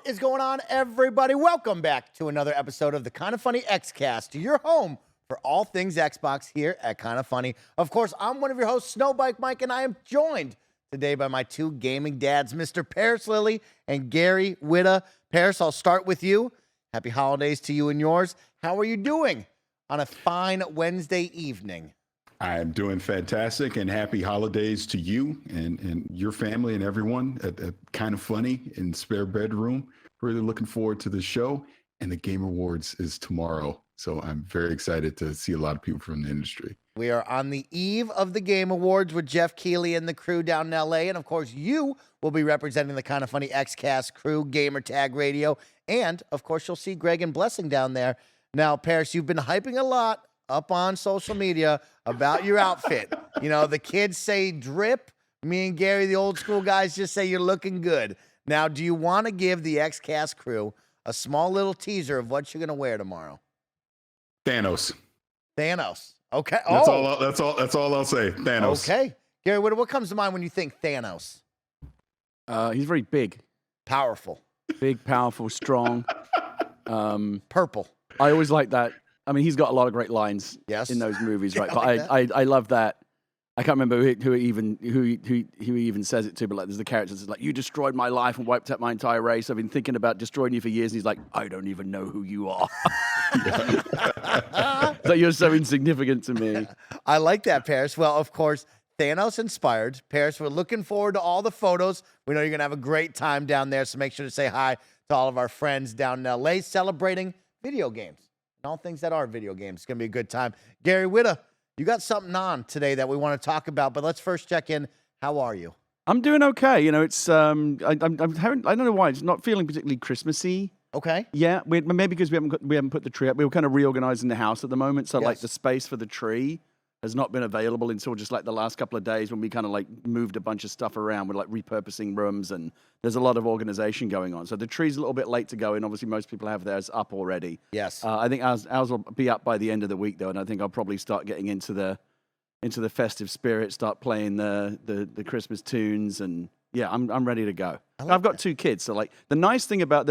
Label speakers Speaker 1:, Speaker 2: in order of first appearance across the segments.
Speaker 1: What is going on, everybody? Welcome back to another episode of the KindaFunny Xcast, your home for all things Xbox here at KindaFunny. Of course, I'm one of your hosts, Snowbike Mike, and I am joined today by my two gaming dads, Mr. Parris Lilly and Gary Whitta. Parris, I'll start with you. Happy holidays to you and yours. How are you doing on a fine Wednesday evening?
Speaker 2: I'm doing fantastic, and happy holidays to you and your family and everyone at KindaFunny in Spare Bedroom. Really looking forward to the show, and the Game Awards is tomorrow, so I'm very excited to see a lot of people from the industry.
Speaker 1: We are on the eve of the Game Awards with Jeff Keighley and the crew down in LA, and of course, you will be representing the KindaFunny Xcast crew, Gamer Tag Radio, and of course, you'll see Greg and Blessing down there. Now, Parris, you've been hyping a lot up on social media about your outfit. You know, the kids say drip. Me and Gary, the old school guys, just say you're looking good. Now, do you want to give the Xcast crew a small little teaser of what you're going to wear tomorrow?
Speaker 2: Thanos.
Speaker 1: Okay.
Speaker 2: That's all I'll say. Thanos.
Speaker 1: Okay. Gary, what comes to mind when you think Thanos?
Speaker 3: He's very big.
Speaker 1: Powerful.
Speaker 3: Big, powerful, strong.
Speaker 1: Purple.
Speaker 3: I always like that. I mean, he's got a lot of great lines in those movies, right? I love that. I can't remember who even says it to, but like, there's the character that's like, "You destroyed my life and wiped out my entire race. I've been thinking about destroying you for years." And he's like, "I don't even know who you are." So you're so insignificant to me.
Speaker 1: I like that, Parris. Well, of course, Thanos inspired. Parris, we're looking forward to all the photos. We know you're going to have a great time down there, so make sure to say hi to all of our friends down in LA celebrating video games. All things that are video games. It's going to be a good time. Gary Whitta, you got something on today that we want to talk about, but let's first check in. How are you?
Speaker 3: I'm doing okay. You know, it's I'm having, I don't know why, it's not feeling particularly Christmassy.
Speaker 1: Okay.
Speaker 3: Yeah, maybe because we haven't put the tree up. We were kind of reorganizing the house at the moment, so like the space for the tree has not been available until just like the last couple of days when we kind of like moved a bunch of stuff around. We're like repurposing rooms, and there's a lot of organization going on. So the tree's a little bit late to go in. Obviously, most people have theirs up already.
Speaker 1: Yes.
Speaker 3: I think ours will be up by the end of the week, though, and I think I'll probably start getting into the festive spirit, start playing the Christmas tunes, and yeah, I'm ready to go. I've got two kids, so like the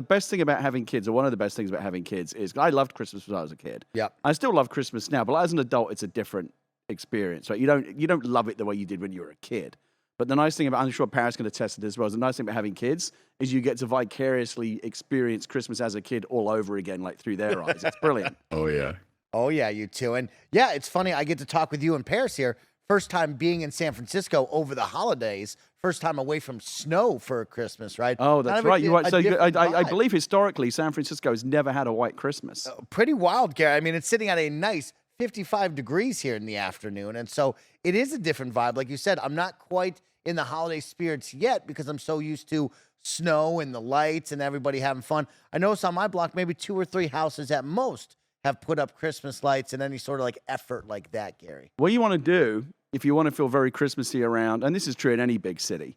Speaker 3: best thing about having kids, or one of the best things about having kids, is I loved Christmas when I was a kid.
Speaker 1: Yep.
Speaker 3: I still love Christmas now, but as an adult, it's a different experience, right? You don't love it the way you did when you were a kid. But the nice thing about, I'm sure Parris can attest to this as well, is the nice thing about having kids is you get to vicariously experience Christmas as a kid all over again, like through their eyes. It's brilliant.
Speaker 2: Oh yeah,
Speaker 1: you too. And yeah, it's funny. I get to talk with you and Parris here. First time being in San Francisco over the holidays. First time away from snow for Christmas, right?
Speaker 3: Oh, that's right. You're right. So I believe historically, San Francisco has never had a white Christmas.
Speaker 1: Pretty wild, Gary. I mean, it's sitting at a nice 55 degrees here in the afternoon. And so it is a different vibe. Like you said, I'm not quite in the holiday spirits yet because I'm so used to snow and the lights and everybody having fun. I noticed on my block, maybe 2 or 3 houses at most have put up Christmas lights and any sort of like effort like that, Gary.
Speaker 3: What you want to do, if you want to feel very Christmassy around, and this is true in any big city,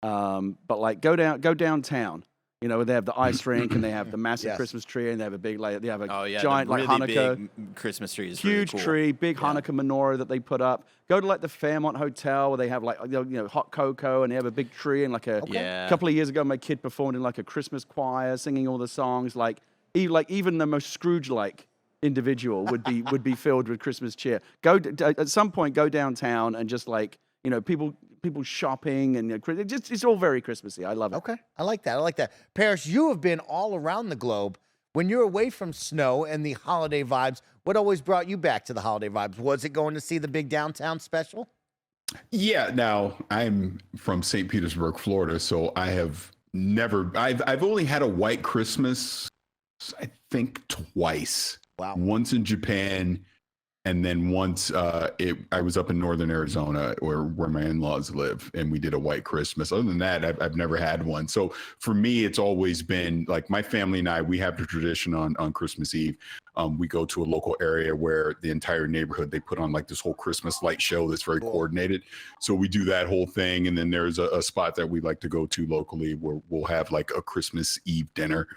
Speaker 3: but like go downtown. You know, they have the ice rink and they have the massive Christmas tree, and they have a big, like, they have a giant,
Speaker 4: really
Speaker 3: like Hanukkah
Speaker 4: big Christmas tree. Is
Speaker 3: huge
Speaker 4: really cool.
Speaker 3: tree, big Hanukkah menorah that they put up. Go to like the Fairmont Hotel where they have like, you know, hot cocoa, and they have a big tree, and like a couple of years ago, my kid performed in like a Christmas choir, singing all the songs. Like even the most Scrooge-like individual would be filled with Christmas cheer. At some point, go downtown and just like, you know, people shopping, and it's all very Christmassy. I love it.
Speaker 1: Okay, I like that. Parris, you have been all around the globe. When you're away from snow and the holiday vibes, what always brought you back to the holiday vibes? Was it going to see the big downtown special?
Speaker 2: Yeah. Now I'm from St. Petersburg, Florida, so I've only had a white Christmas, I think twice.
Speaker 1: Wow.
Speaker 2: Once in Japan, and then once I was up in northern Arizona where my in-laws live, and we did a white Christmas. Other than that, I've never had one. So for me, it's always been like my family and I, we have the tradition on Christmas Eve. We go to a local area where the entire neighborhood, they put on like this whole Christmas light show that's very coordinated. So we do that whole thing. And then there's a spot that we like to go to locally where we'll have like a Christmas Eve dinner.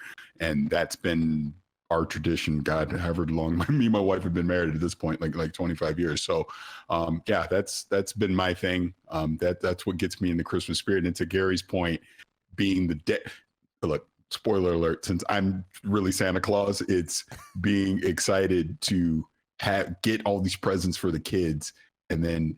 Speaker 2: And that's been our tradition, God, however long me and my wife have been married at this point, like 25 years. So yeah, that's been my thing. That's what gets me in the Christmas spirit. And to Gary's point, being look, spoiler alert, since I'm really Santa Claus, it's being excited to get all these presents for the kids and then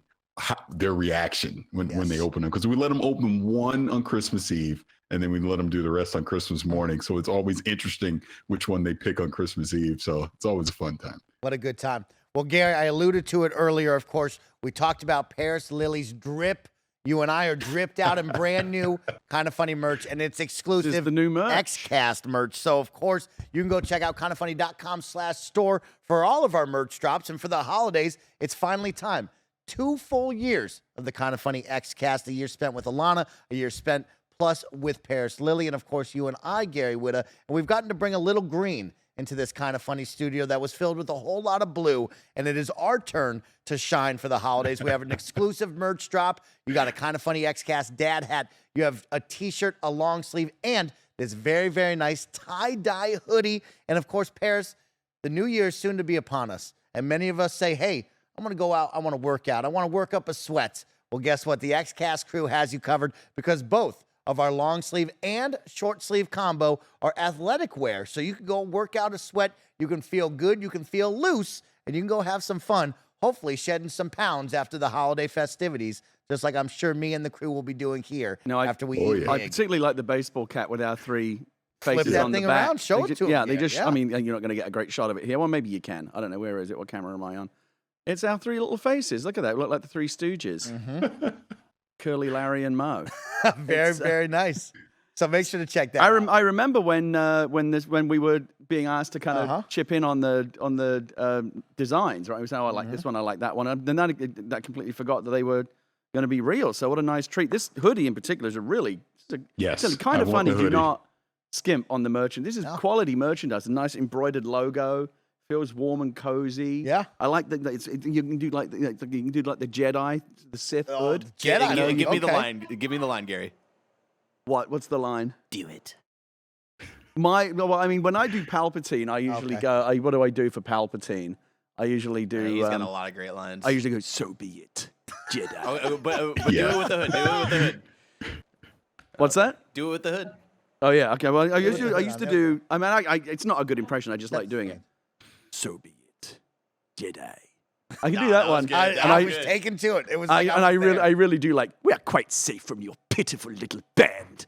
Speaker 2: their reaction when they open them. Because we let them open one on Christmas Eve and then we let them do the rest on Christmas morning. So it's always interesting which one they pick on Christmas Eve. So it's always a fun time.
Speaker 1: What a good time. Well, Gary, I alluded to it earlier. Of course, we talked about Parris Lily's drip. You and I are dripped out in brand new Kind of Funny merch, and it's exclusive.
Speaker 3: This is the new merch.
Speaker 1: Xcast merch. So, of course, you can go check out kindafunny.com/store for all of our merch drops. And for the holidays, it's finally time. 2 full years of the Kind of Funny Xcast, a year spent with Alana, a year spent plus with Parris Lily, and, of course, you and I, Gary Whitta. And we've gotten to bring a little green into this Kind of Funny studio that was filled with a whole lot of blue, and it is our turn to shine for the holidays. We have an exclusive merch drop. You got a Kind of Funny Xcast dad hat. You have a t-shirt, a long sleeve, and this very, very nice tie-dye hoodie. And, of course, Parris, the new year is soon to be upon us, and many of us say, hey, I'm going to go out. I want to work out. I want to work up a sweat. Well, guess what? The Xcast crew has you covered because both of our long sleeve and short sleeve combo are athletic wear. So you can go work out a sweat. You can feel good. You can feel loose. And you can go have some fun, hopefully shedding some pounds after the holiday festivities, just like I'm sure me and the crew will be doing here after we eat.
Speaker 3: I particularly like the baseball cap with our 3 faces
Speaker 1: Flip that
Speaker 3: on
Speaker 1: thing
Speaker 3: the back.
Speaker 1: around. Show it to them.
Speaker 3: Yeah, they just, I mean, you're not going to get a great shot of it here. Well, maybe you can. I don't know. Where is it? What camera am I on? It's our 3 little faces. Look at that. We look like the 3 Stooges.
Speaker 1: Mm-hmm.
Speaker 3: Curly, Larry, and Moe.
Speaker 1: Very nice. So make sure to check that out.
Speaker 3: I remember when we were being asked to kind of chip in on the designs, right? We said, oh, I like this one, I like that one. And then that completely forgot that they were going to be real. So what a nice treat. This hoodie in particular is a really, it's Kind of Funny. Do not skimp on the merchant. This is quality merchandise. A nice embroidered logo. Feels warm and cozy.
Speaker 1: Yeah,
Speaker 3: I like that. You can do like the Jedi, the Sith hood.
Speaker 1: Jedi.
Speaker 4: Give me the line. Give me the line, Gary.
Speaker 3: What's the line?
Speaker 4: Do it.
Speaker 3: Well, I mean, when I do Palpatine, I usually go. What do I do for Palpatine? I usually do.
Speaker 4: He's got a lot of great lines.
Speaker 3: I usually go. So be it, Jedi.
Speaker 4: But do it with the hood. Do it with the hood.
Speaker 3: What's that?
Speaker 4: Do it with the hood.
Speaker 3: Oh yeah. Okay. Well, I used to do. I mean, it's not a good impression. I just like doing it. So be it, Jedi. I can do that one.
Speaker 1: I was taken to it. It was. Like
Speaker 3: I really do like. We are quite safe from your pitiful little band.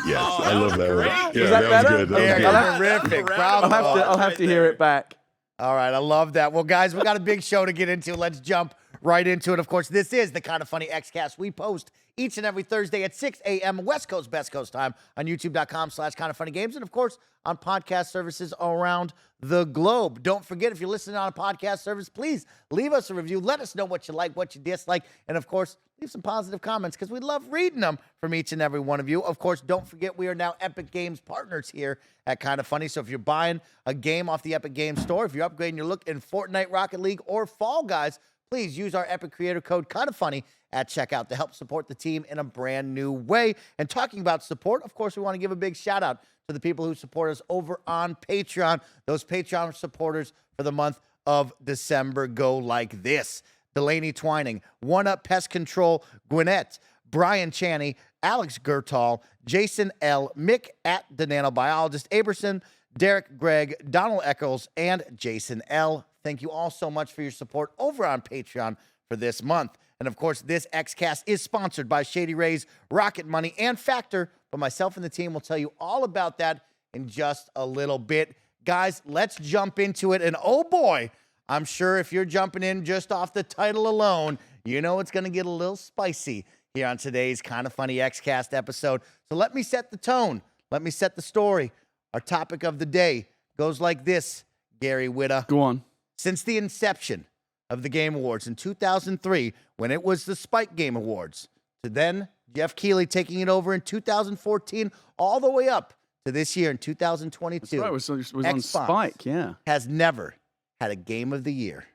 Speaker 2: Yes, I love that. Right? Yeah,
Speaker 3: Is that better?
Speaker 2: was good. That was good.
Speaker 1: Terrific. Bravo.
Speaker 3: I'll have to hear it back.
Speaker 1: All right, I love that. Well, guys, we got a big show to get into. Let's jump right into it. Of course, this is the Kind of Funny Xcast. We post each and every Thursday at 6 a.m. West Coast, Best Coast time on youtube.com/kindoffunnygames. And, of course, on podcast services around the globe. Don't forget, if you're listening on a podcast service, please leave us a review. Let us know what you like, what you dislike. And, of course, leave some positive comments because we love reading them from each and every one of you. Of course, don't forget, we are now Epic Games partners here at Kind of Funny. So if you're buying a game off the Epic Games store, if you're upgrading your look in Fortnite, Rocket League, or Fall Guys, please use our Epic creator code KindaFunny at checkout to help support the team in a brand new way. And talking about support, of course, we want to give a big shout out to the people who support us over on Patreon. Those Patreon supporters for the month of December go like this: Delaney Twining, One Up Pest Control, Gwinnett, Brian Chaney, Alex Gertall, Jason L., Mick at the Nanobiologist, Aberson, Derek Gregg, Donald Eccles, and Jason L. Thank you all so much for your support over on Patreon for this month. And, of course, this Xcast is sponsored by Shady Rays, Rocket Money, and Factor. But myself and the team will tell you all about that in just a little bit. Guys, let's jump into it. And, oh, boy, I'm sure if you're jumping in just off the title alone, you know it's going to get a little spicy here on today's Kind of Funny Xcast episode. So let me set the tone. Let me set the story. Our topic of the day goes like this, Gary Whitta.
Speaker 3: Go on.
Speaker 1: Since the inception of the Game Awards in 2003, when it was the Spike Game Awards, to then Jeff Keighley taking it over in 2014, all the way up to this year in 2022.
Speaker 3: That's right, it was on Spike, yeah.
Speaker 1: Has never had a Game of the Year.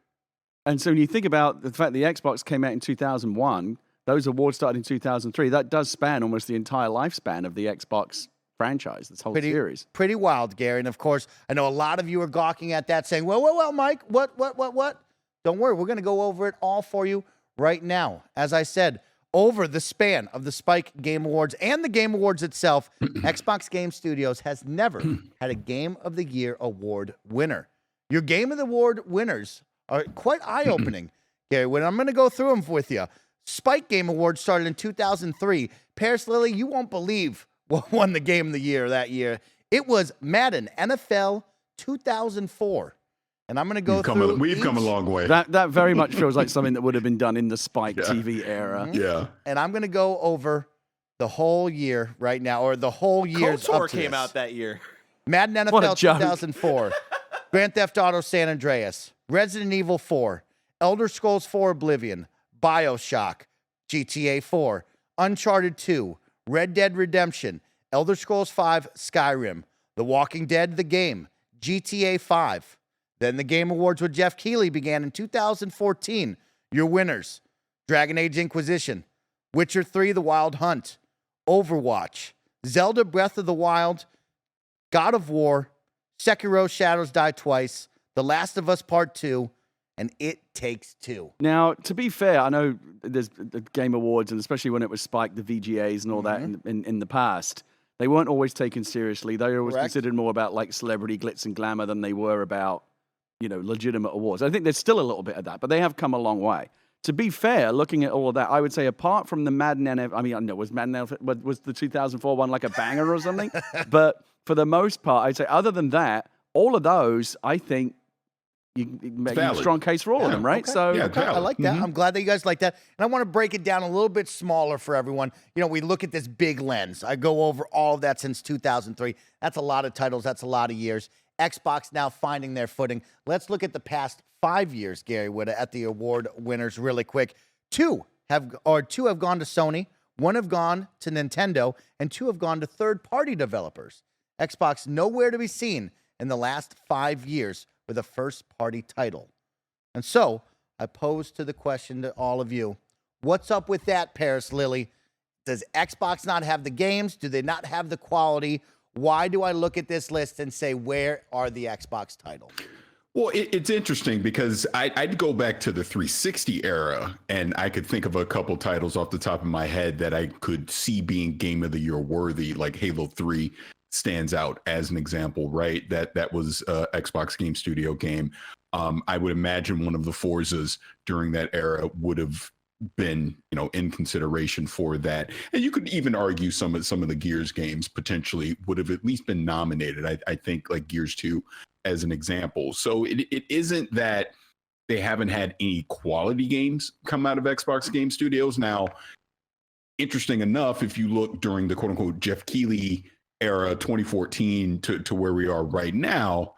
Speaker 3: And so when you think about the fact the Xbox came out in 2001, those awards started in 2003, that does span almost the entire lifespan of the Xbox franchise, this whole series.
Speaker 1: Pretty wild, Gary. And, of course, I know a lot of you are gawking at that saying, well, Mike, what? Don't worry, we're going to go over it all for you right now. As I said, over the span of the Spike Game Awards and the Game Awards itself, Xbox Game Studios has never had a Game of the Year award winner. Your Game of the Award winners are quite eye-opening, Gary. When I'm going to go through them with you. Spike Game Awards started in 2003. Parris, Lily, you won't believe what won the Game of the Year that year. It was Madden NFL 2004. And I'm going to go through
Speaker 2: We've come a long way.
Speaker 3: That very much feels like something that would have been done in the Spike TV era.
Speaker 2: Yeah.
Speaker 1: And I'm going to go over the whole year right now, or the whole year's
Speaker 4: KOTOR
Speaker 1: up to
Speaker 4: came
Speaker 1: this.
Speaker 4: out that year.
Speaker 1: Madden
Speaker 3: What a
Speaker 1: NFL
Speaker 3: joke.
Speaker 1: 2004, Grand Theft Auto San Andreas, Resident Evil 4, Elder Scrolls 4 Oblivion, BioShock, GTA 4, Uncharted 2, Red Dead Redemption, Elder Scrolls 5 Skyrim, The Walking Dead the game, GTA 5. Then the Game Awards with Jeff Keighley began in 2014. Your winners: Dragon Age Inquisition, Witcher 3 The Wild Hunt, Overwatch, Zelda Breath of the Wild, God of War, Sekiro Shadows Die Twice, The Last of Us Part 2, and It Takes Two.
Speaker 3: Now, to be fair, I know there's the Game Awards, and especially when it was Spike, the VGAs and all that in the past, they weren't always taken seriously. They were always
Speaker 1: Correct.
Speaker 3: considered more about like celebrity glitz and glamour than they were about, legitimate awards. I think there's still a little bit of that, but they have come a long way. To be fair, looking at all of that, I would say apart from the Madden NFL, I know was Madden NFL, was the 2004 one like a banger or something? But for the most part, I'd say other than that, all of those, I think you make a strong case for all of them, right?
Speaker 1: Okay.
Speaker 3: So
Speaker 2: Yeah,
Speaker 1: Okay, I like that. I'm glad that you guys like that. And I want to break it down a little bit smaller for everyone. We look at this big lens. I go over all of that since 2003. That's a lot of titles. That's a lot of years. Xbox now finding their footing. Let's look at the past 5 years, Gary Whitta, at the award winners really quick. Two have gone to Sony, one have gone to Nintendo, and two have gone to third-party developers. Xbox nowhere to be seen in the last 5 years with a first-party title. And so I pose to the question to all of you, what's up with that, Parris, Lily? Does Xbox not have the games? Do they not have the quality? Why do I look at this list and say, where are the Xbox titles?
Speaker 2: Well, it's interesting because I'd go back to the 360 era, and I could think of a couple titles off the top of my head that I could see being Game of the Year worthy, like Halo 3 stands out as an example, right? That was a Xbox Game Studio game. I would imagine one of the Forzas during that era would have been, in consideration for that. And you could even argue some of the Gears games potentially would have at least been nominated. I think like Gears 2 as an example. So it isn't that they haven't had any quality games come out of Xbox Game Studios. Now, interesting enough, if you look during the quote unquote Jeff Keighley era, 2014 to where we are right now,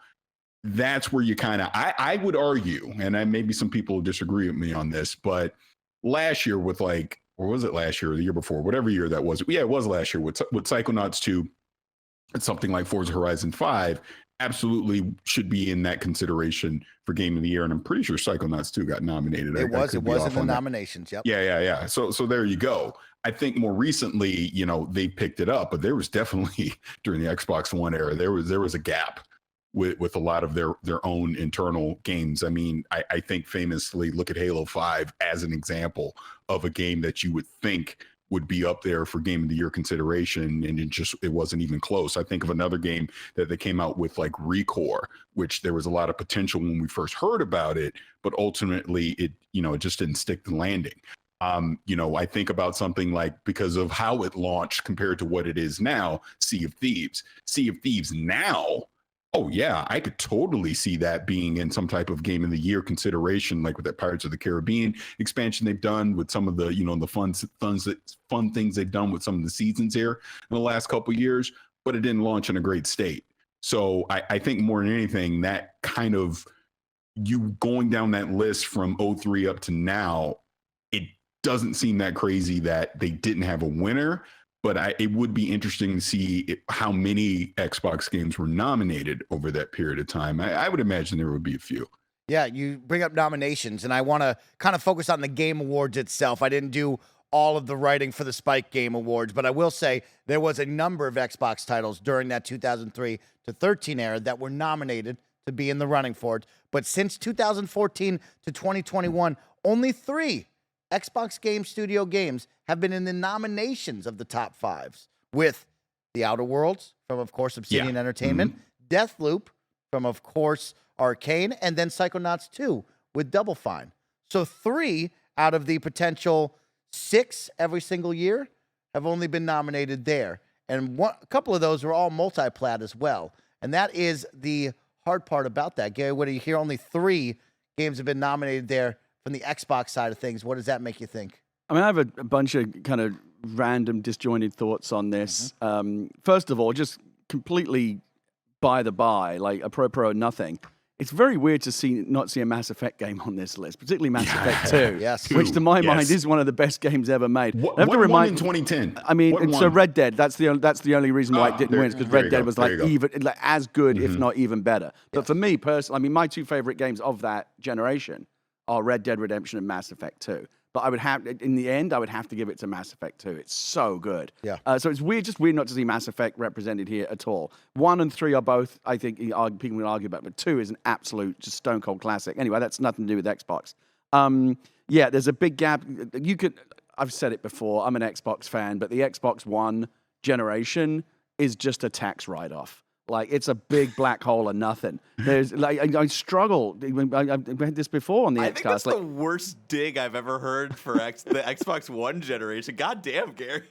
Speaker 2: that's where you kind of, I would argue, and maybe some people will disagree with me on this, but last year with or was it last year or the year before, whatever year that was? Yeah, it was last year with Psychonauts 2 and something like Forza Horizon 5 absolutely should be in that consideration for Game of the Year. And I'm pretty sure Psychonauts 2 got nominated.
Speaker 1: It was in the nominations. Yep.
Speaker 2: Yeah. So there you go. I think more recently, they picked it up, but there was definitely during the Xbox One era, there was a gap with a lot of their own internal games. I mean, I think famously look at Halo 5 as an example of a game that you would think would be up there for Game of the Year consideration, and it wasn't even close. I think of another game that they came out with like Recore, which there was a lot of potential when we first heard about it, but ultimately it just didn't stick the landing. I think about something like, because of how it launched compared to what it is now, Sea of Thieves. Sea of Thieves now, oh yeah, I could totally see that being in some type of Game of the Year consideration, like with that Pirates of the Caribbean expansion they've done, with some of the, the fun things they've done with some of the seasons here in the last couple of years, but it didn't launch in a great state. So I think more than anything, that kind of, you going down that list from 03 up to now, it doesn't seem that crazy that they didn't have a winner. But it would be interesting to see how many Xbox games were nominated over that period of time. I would imagine there would be a few.
Speaker 1: Yeah, you bring up nominations, and I want to kind of focus on the Game Awards itself. I didn't do all of the writing for the Spike Game Awards, but I will say there was a number of Xbox titles during that 2003 to 13 era that were nominated to be in the running for it. But since 2014 to 2021, only 3 Xbox Game Studio games have been in the nominations of the top 5s, with The Outer Worlds from, of course, Obsidian Entertainment, Deathloop from, of course, Arcane, and then Psychonauts 2 with Double Fine. So 3 out of the potential 6 every single year have only been nominated there. And a couple of those are all multi-plat as well. And that is the hard part about that. Gary, what do you hear? Only 3 games have been nominated there from the Xbox side of things. What does that make you think?
Speaker 3: I mean, I have a bunch of kind of random disjointed thoughts on this. First of all, just completely by the by, like a pro nothing. It's very weird to not see a Mass Effect game on this list, particularly Mass Effect 2,
Speaker 1: Yes.
Speaker 3: which to my mind is one of the best games ever made.
Speaker 2: What
Speaker 3: I have to
Speaker 2: won
Speaker 3: remind
Speaker 2: in 2010?
Speaker 3: I mean,
Speaker 2: What
Speaker 3: so
Speaker 2: won?
Speaker 3: Red Dead. That's the only reason why it didn't win, because
Speaker 2: there
Speaker 3: Red
Speaker 2: you
Speaker 3: Dead
Speaker 2: go,
Speaker 3: was
Speaker 2: there
Speaker 3: like
Speaker 2: you go.
Speaker 3: even like as good, if not even better. But for me personally, I mean, my 2 favorite games of that generation are Red Dead Redemption and Mass Effect 2. But I would have, in the end, I would have to give it to Mass Effect 2. It's so good.
Speaker 1: Yeah.
Speaker 3: So it's weird, just weird not to see Mass Effect represented here at all. 1 and 3 are both, I think, people will argue about, but 2 is an absolute, just stone cold classic. Anyway, that's nothing to do with Xbox. Yeah, there's a big gap. I've said it before, I'm an Xbox fan, but the Xbox One generation is just a tax write-off. Like, it's a big black hole of nothing. There's like I struggle. I've had this before on the Xcast.
Speaker 4: I think that's the worst dig I've ever heard for the Xbox One generation. God damn, Gary.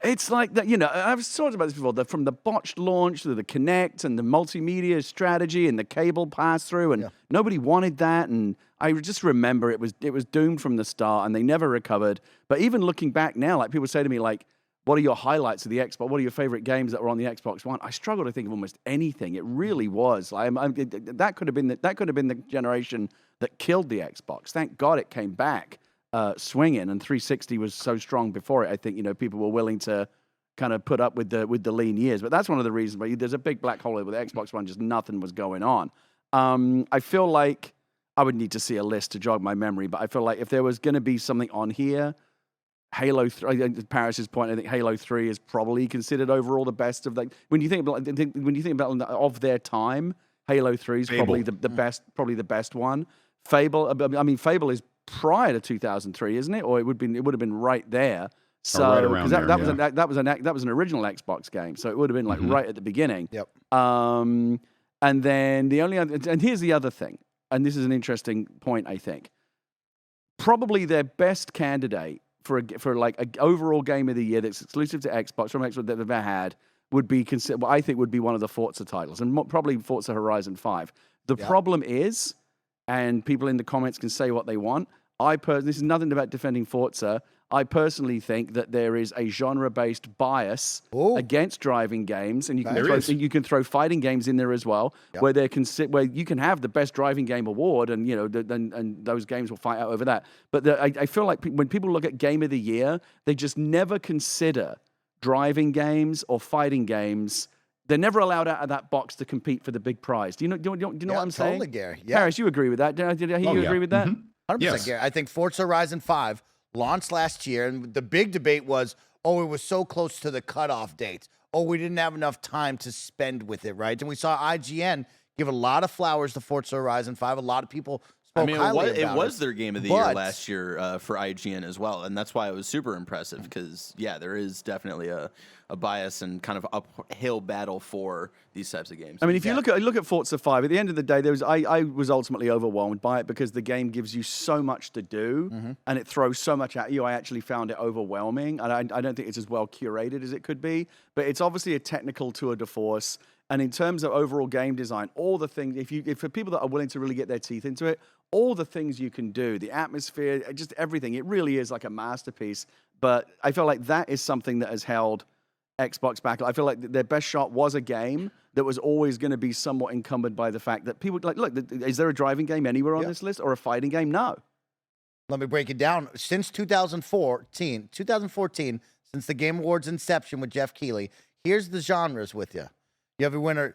Speaker 3: It's like that, I've talked about this before, from the botched launch to the Kinect and the multimedia strategy and the cable pass-through, and nobody wanted that. And I just remember it was doomed from the start, and they never recovered. But even looking back now, like people say to me, like, what are your highlights of the Xbox? What are your favorite games that were on the Xbox One? I struggle to think of almost anything. It really was. That could have been the generation that killed the Xbox. Thank God it came back swinging, and 360 was so strong before it. I think people were willing to kind of put up with the lean years. But that's one of the reasons why there's a big black hole with the Xbox One. Just nothing was going on. I feel like I would need to see a list to jog my memory, but I feel like if there was going to be something on here, Halo 3, Parris's point, I think Halo 3 is probably considered overall the best of when you think about of their time, Halo 3 is probably the best one. Fable, I mean, Fable is prior to 2003, isn't it? Or it would have been right there. So
Speaker 2: right around there,
Speaker 3: that was an original Xbox game, so it would have been like right at the beginning.
Speaker 1: Yep.
Speaker 3: And then and here's the other thing, and this is an interesting point, I think. Probably their best candidate for like an overall game of the year that's exclusive to Xbox from Xbox that they've ever had would be what I think would be one of the Forza titles, and probably Forza Horizon 5. The problem is, and people in the comments can say what they want, this is nothing about defending Forza. I personally think that there is a genre-based bias against driving games, and you can throw fighting games in there as well, where you can have the best driving game award, and and those games will fight out over that. But I feel like when people look at Game of the Year, they just never consider driving games or fighting games. They're never allowed out of that box to compete for the big prize. Do you know what I'm saying?
Speaker 1: Totally, Gary. Yeah.
Speaker 3: Parris, you agree with that? Did I hear you agree with that?
Speaker 1: 100%, Gary. I think Forza Horizon 5 launched last year, and the big debate was, it was so close to the cutoff date. We didn't have enough time to spend with it, right? And we saw IGN give a lot of flowers to Forza Horizon 5. A lot of people spoke highly about it.
Speaker 4: It was their game of the year last year for IGN as well, and that's why it was super impressive, because, there is definitely a bias and kind of uphill battle for these types of games.
Speaker 3: I mean, if you look at Forza 5, at the end of the day, I was ultimately overwhelmed by it because the game gives you so much to do and it throws so much at you. I actually found it overwhelming, and I don't think it's as well curated as it could be, but it's obviously a technical tour de force. And in terms of overall game design, all the things, if for people that are willing to really get their teeth into it, all the things you can do, the atmosphere, just everything, it really is like a masterpiece. But I feel like that is something that has held Xbox back. I feel like their best shot was a game that was always going to be somewhat encumbered by the fact that people look, is there a driving game anywhere on this list, or a fighting game? No.
Speaker 1: Let me break it down. Since 2014, since the Game Awards inception with Jeff Keighley, here's the genres with you. You have a winner: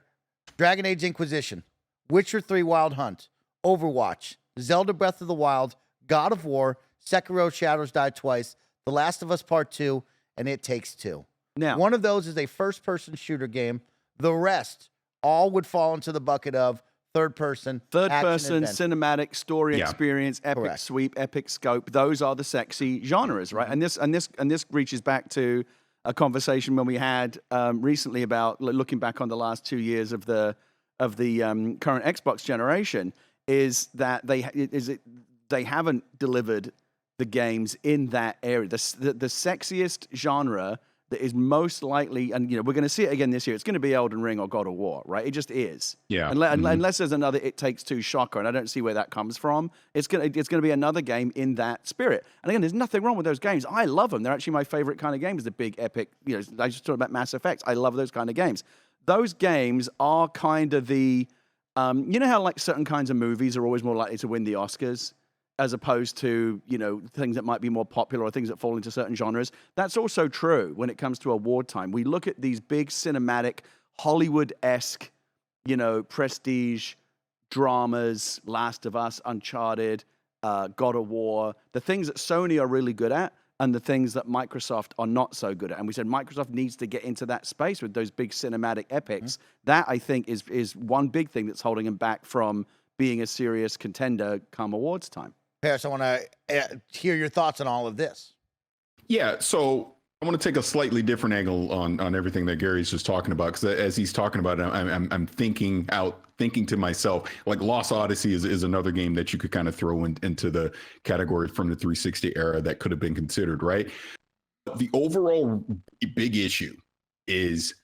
Speaker 1: Dragon Age Inquisition, Witcher 3 Wild Hunt, Overwatch, Zelda Breath of the Wild, God of War, Sekiro Shadows Die Twice, The Last of Us Part 2, and It Takes Two. Now, one of those is a first-person shooter game. The rest all would fall into the bucket of third person,
Speaker 3: Third-person,
Speaker 1: action-adventure.
Speaker 3: cinematic, story
Speaker 2: Yeah.
Speaker 3: experience, epic
Speaker 1: Correct.
Speaker 3: sweep, epic scope. Those are the sexy genres, right? And this reaches back to a conversation when we had recently about looking back on the last 2 years of the current Xbox generation. Is that they haven't delivered the games in that area. The sexiest genre that is most likely, and we're going to see it again this year. It's going to be Elden Ring or God of War, right? It just is.
Speaker 2: Yeah.
Speaker 3: Unless there's another It Takes Two shocker, and I don't see where that comes from. It's going to be another game in that spirit. And again, there's nothing wrong with those games. I love them. They're actually my favorite kind of games. The big epic. I just talked about Mass Effect. I love those kind of games. Those games are kind of the, you know how like certain kinds of movies are always more likely to win the Oscars, as opposed to, things that might be more popular or things that fall into certain genres. That's also true when it comes to award time. We look at these big cinematic, Hollywood-esque, prestige dramas, Last of Us, Uncharted, God of War, the things that Sony are really good at and the things that Microsoft are not so good at. And we said Microsoft needs to get into that space with those big cinematic epics. That, I think, is one big thing that's holding them back from being a serious contender come awards time.
Speaker 1: Parris, I want to hear your thoughts on all of this.
Speaker 2: Yeah, so I want to take a slightly different angle on everything that Gary's just talking about, because as he's talking about it, I'm thinking to myself, like Lost Odyssey is another game that you could kind of throw into the category from the 360 era that could have been considered, right? The overall big issue is,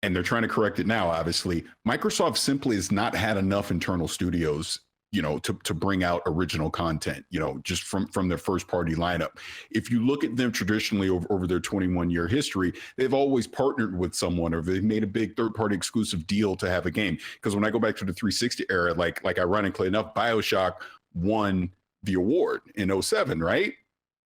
Speaker 2: and they're trying to correct it now, obviously, Microsoft simply has not had enough internal studios to bring out original content, just from their first party lineup. If you look at them traditionally over their 21-year history, they've always partnered with someone, or they've made a big third party exclusive deal to have a game. Because when I go back to the 360 era, like ironically enough, BioShock won the award in 2007, right?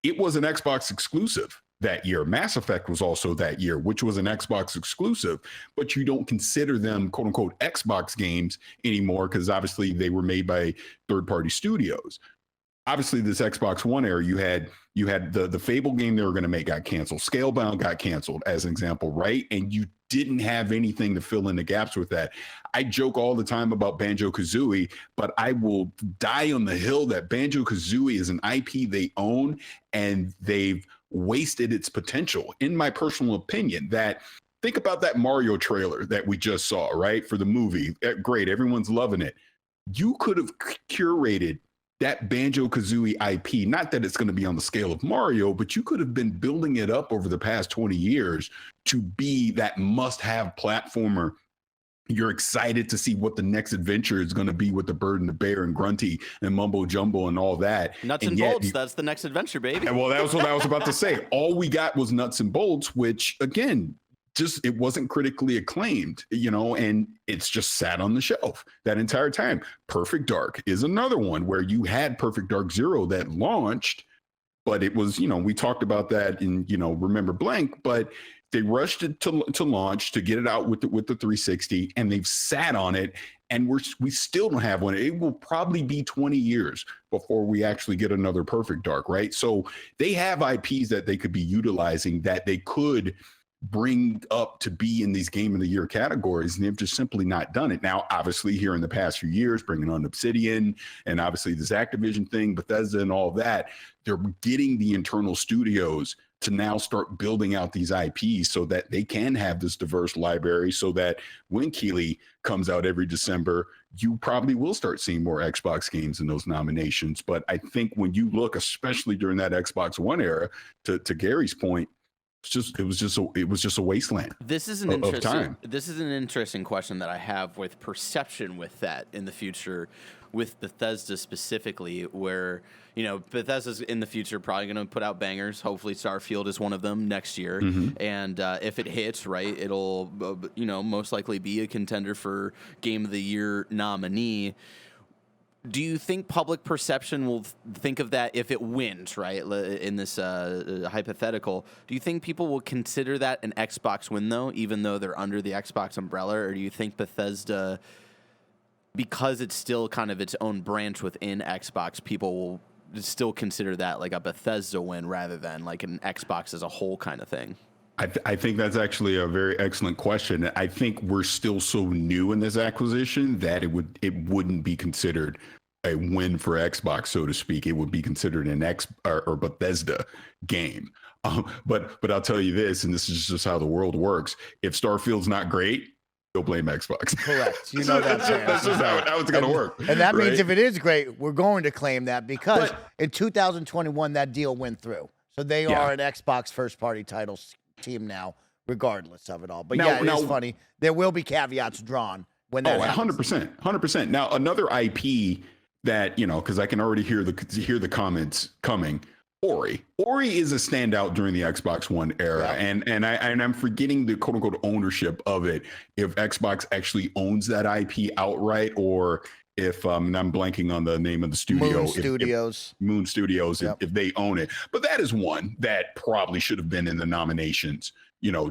Speaker 2: It was an Xbox exclusive that year. Mass Effect was also that year, which was an Xbox exclusive, but you don't consider them quote unquote Xbox games anymore, because obviously they were made by third-party studios. Obviously, this Xbox One era, you had the Fable game they were going to make got canceled. Scalebound got canceled, as an example, right? And you didn't have anything to fill in the gaps with that. I joke all the time about Banjo-Kazooie, but I will die on the hill that Banjo-Kazooie is an IP they own, and they've wasted its potential, in my personal opinion. That, think about that Mario trailer that we just saw, right, for the movie. Great, everyone's loving it. You could have curated that Banjo-Kazooie IP, not that it's going to be on the scale of Mario, but you could have been building it up over the past 20 years to be that must-have platformer. You're excited to see what the next adventure is going to be with the bird and the bear and Grunty and Mumbo Jumbo and all that.
Speaker 4: Nuts and bolts, that's the next adventure, baby.
Speaker 2: Well, that was what I was about to say. All we got was nuts and bolts, which, again, it wasn't critically acclaimed, and it's just sat on the shelf that entire time. Perfect Dark is another one where you had Perfect Dark Zero that launched, but it was, we talked about that in, Remember Blank, but they rushed it to launch, to get it out with the 360, and they've sat on it, and we still don't have one. It will probably be 20 years before we actually get another Perfect Dark, right? So they have IPs that they could be utilizing, that they could bring up to be in these Game of the Year categories, and they've just simply not done it. Now, obviously, here in the past few years, bringing on Obsidian and obviously this Activision thing, Bethesda and all that, they're getting the internal studios to now start building out these IPs so that they can have this diverse library, so that when Keighley comes out every December, you probably will start seeing more Xbox games in those nominations. But I think when you look, especially during that Xbox One era, to Gary's point, it was just a wasteland.
Speaker 4: This is an interesting question that I have with perception with that in the future, with Bethesda specifically, where Bethesda's in the future probably going to put out bangers. Hopefully, Starfield is one of them next year, and if it hits right, it'll most likely be a contender for Game of the Year nominee. Do you think public perception will think of that if it wins, right, in this hypothetical? Do you think people will consider that an Xbox win, though, even though they're under the Xbox umbrella? Or do you think Bethesda, because it's still kind of its own branch within Xbox, people will still consider that like a Bethesda win rather than like an Xbox as a whole kind of thing?
Speaker 2: I think that's actually a very excellent question. I think we're still so new in this acquisition that it wouldn't be considered a win for Xbox, so to speak. It would be considered an or Bethesda game. But I'll tell you this, and this is just how the world works. If Starfield's not great, you'll blame Xbox.
Speaker 1: Correct. You know that.
Speaker 2: That's just how it's going to work.
Speaker 1: And that
Speaker 2: right?
Speaker 1: means if it is great, we're going to claim that because in 2021 that deal went through. So they are an Xbox first-party titles team now, regardless of it all. But it is funny. There will be caveats drawn when that happens.
Speaker 2: 100%. Now, another IP that, because I can already hear the comments coming. Ori is a standout during the Xbox One era, and I'm forgetting the quote unquote ownership of it. If Xbox actually owns that IP outright, or if and I'm blanking on the name of the studio, Moon Studios, if they own it. But that is one that probably should have been in the nominations,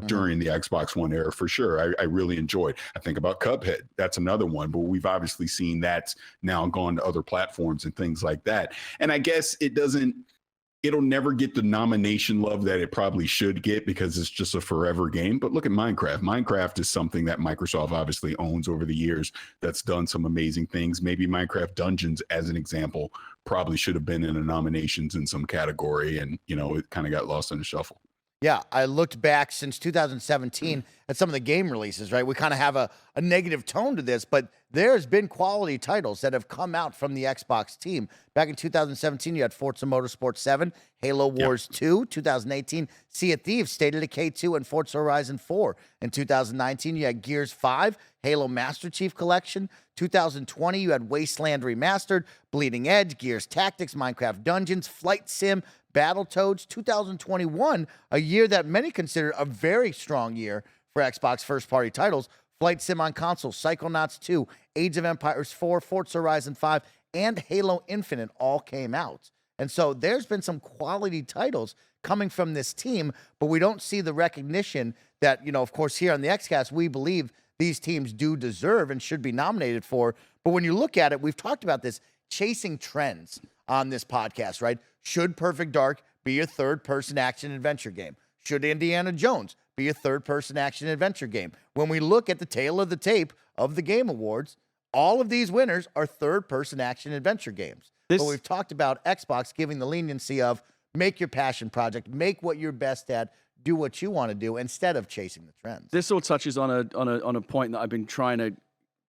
Speaker 2: during the Xbox One era for sure. I really enjoyed. I think about Cuphead. That's another one, but we've obviously seen that's now gone to other platforms and things like that. And I guess it'll never get the nomination love that it probably should get because it's just a forever game. But look at Minecraft. Minecraft is something that Microsoft obviously owns over the years that's done some amazing things. Maybe Minecraft Dungeons, as an example, probably should have been in the nominations in some category, and, it kind of got lost in the shuffle.
Speaker 1: Yeah, I looked back since 2017 at some of the game releases, right? We kind of have a negative tone to this, but there's been quality titles that have come out from the Xbox team. Back in 2017, you had Forza Motorsport 7, Halo Wars 2. 2018, Sea of Thieves, State of Decay 2, and Forza Horizon 4. In 2019, you had Gears 5, Halo Master Chief Collection. 2020, you had Wasteland Remastered, Bleeding Edge, Gears Tactics, Minecraft Dungeons, Flight Sim, Battletoads. 2021, a year that many consider a very strong year for Xbox first-party titles. Flight Sim on console, Psychonauts 2, Age of Empires 4, Forza Horizon 5, and Halo Infinite all came out. And so there's been some quality titles coming from this team, but we don't see the recognition that, of course, here on the Xcast, we believe these teams do deserve and should be nominated for. But when you look at it, we've talked about this, chasing trends on this podcast, right? Should Perfect Dark be a third-person action-adventure game? Should Indiana Jones be a third-person action-adventure game? When we look at the tail of the tape of the Game Awards, all of these winners are third-person action-adventure games. But we've talked about Xbox giving the leniency of make your passion project, make what you're best at, do what you want to do instead of chasing the trends.
Speaker 3: This all touches on a point that I've been trying to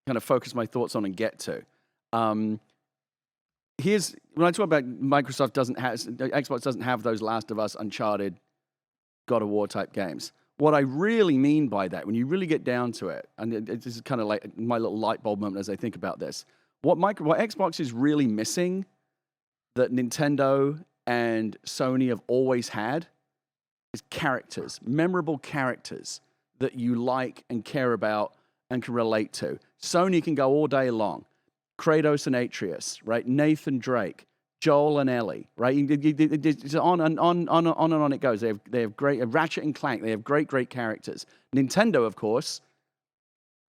Speaker 3: kind of focus my thoughts on and get to. Here's when I talk about Xbox doesn't have those Last of Us, Uncharted, God of War type games. What I really mean by that, when you really get down to it, and this is kind of like my little light bulb moment as I think about this, what Xbox is really missing that Nintendo and Sony have always had is characters, memorable characters that you like and care about and can relate to. Sony can go all day long. Kratos and Atreus, right? Nathan Drake, Joel and Ellie, right? It's on and on it goes. They have great Ratchet and Clank. They have great characters. Nintendo, of course.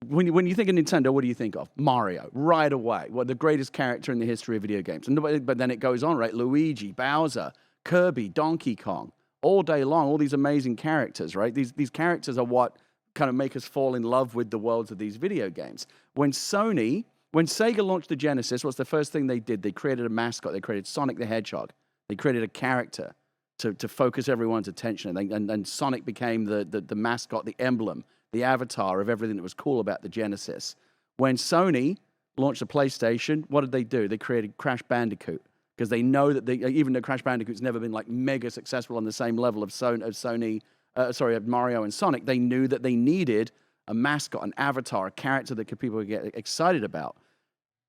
Speaker 3: When you think of Nintendo, what do you think of? Mario, right away. Well, the greatest character in the history of video games. But then it goes on, right? Luigi, Bowser, Kirby, Donkey Kong, all day long. All these amazing characters, right? These characters are what kind of make us fall in love with the worlds of these video games. When Sega launched the Genesis, what's the first thing they did? They created a mascot. They created Sonic the Hedgehog. They created a character to focus everyone's attention. And Sonic became the mascot, the emblem, the avatar of everything that was cool about the Genesis. When Sony launched the PlayStation, what did they do? They created Crash Bandicoot because they know that even though Crash Bandicoot's never been like mega successful on the same level of of Mario and Sonic, they knew that they needed a mascot, an avatar, a character that people could get excited about.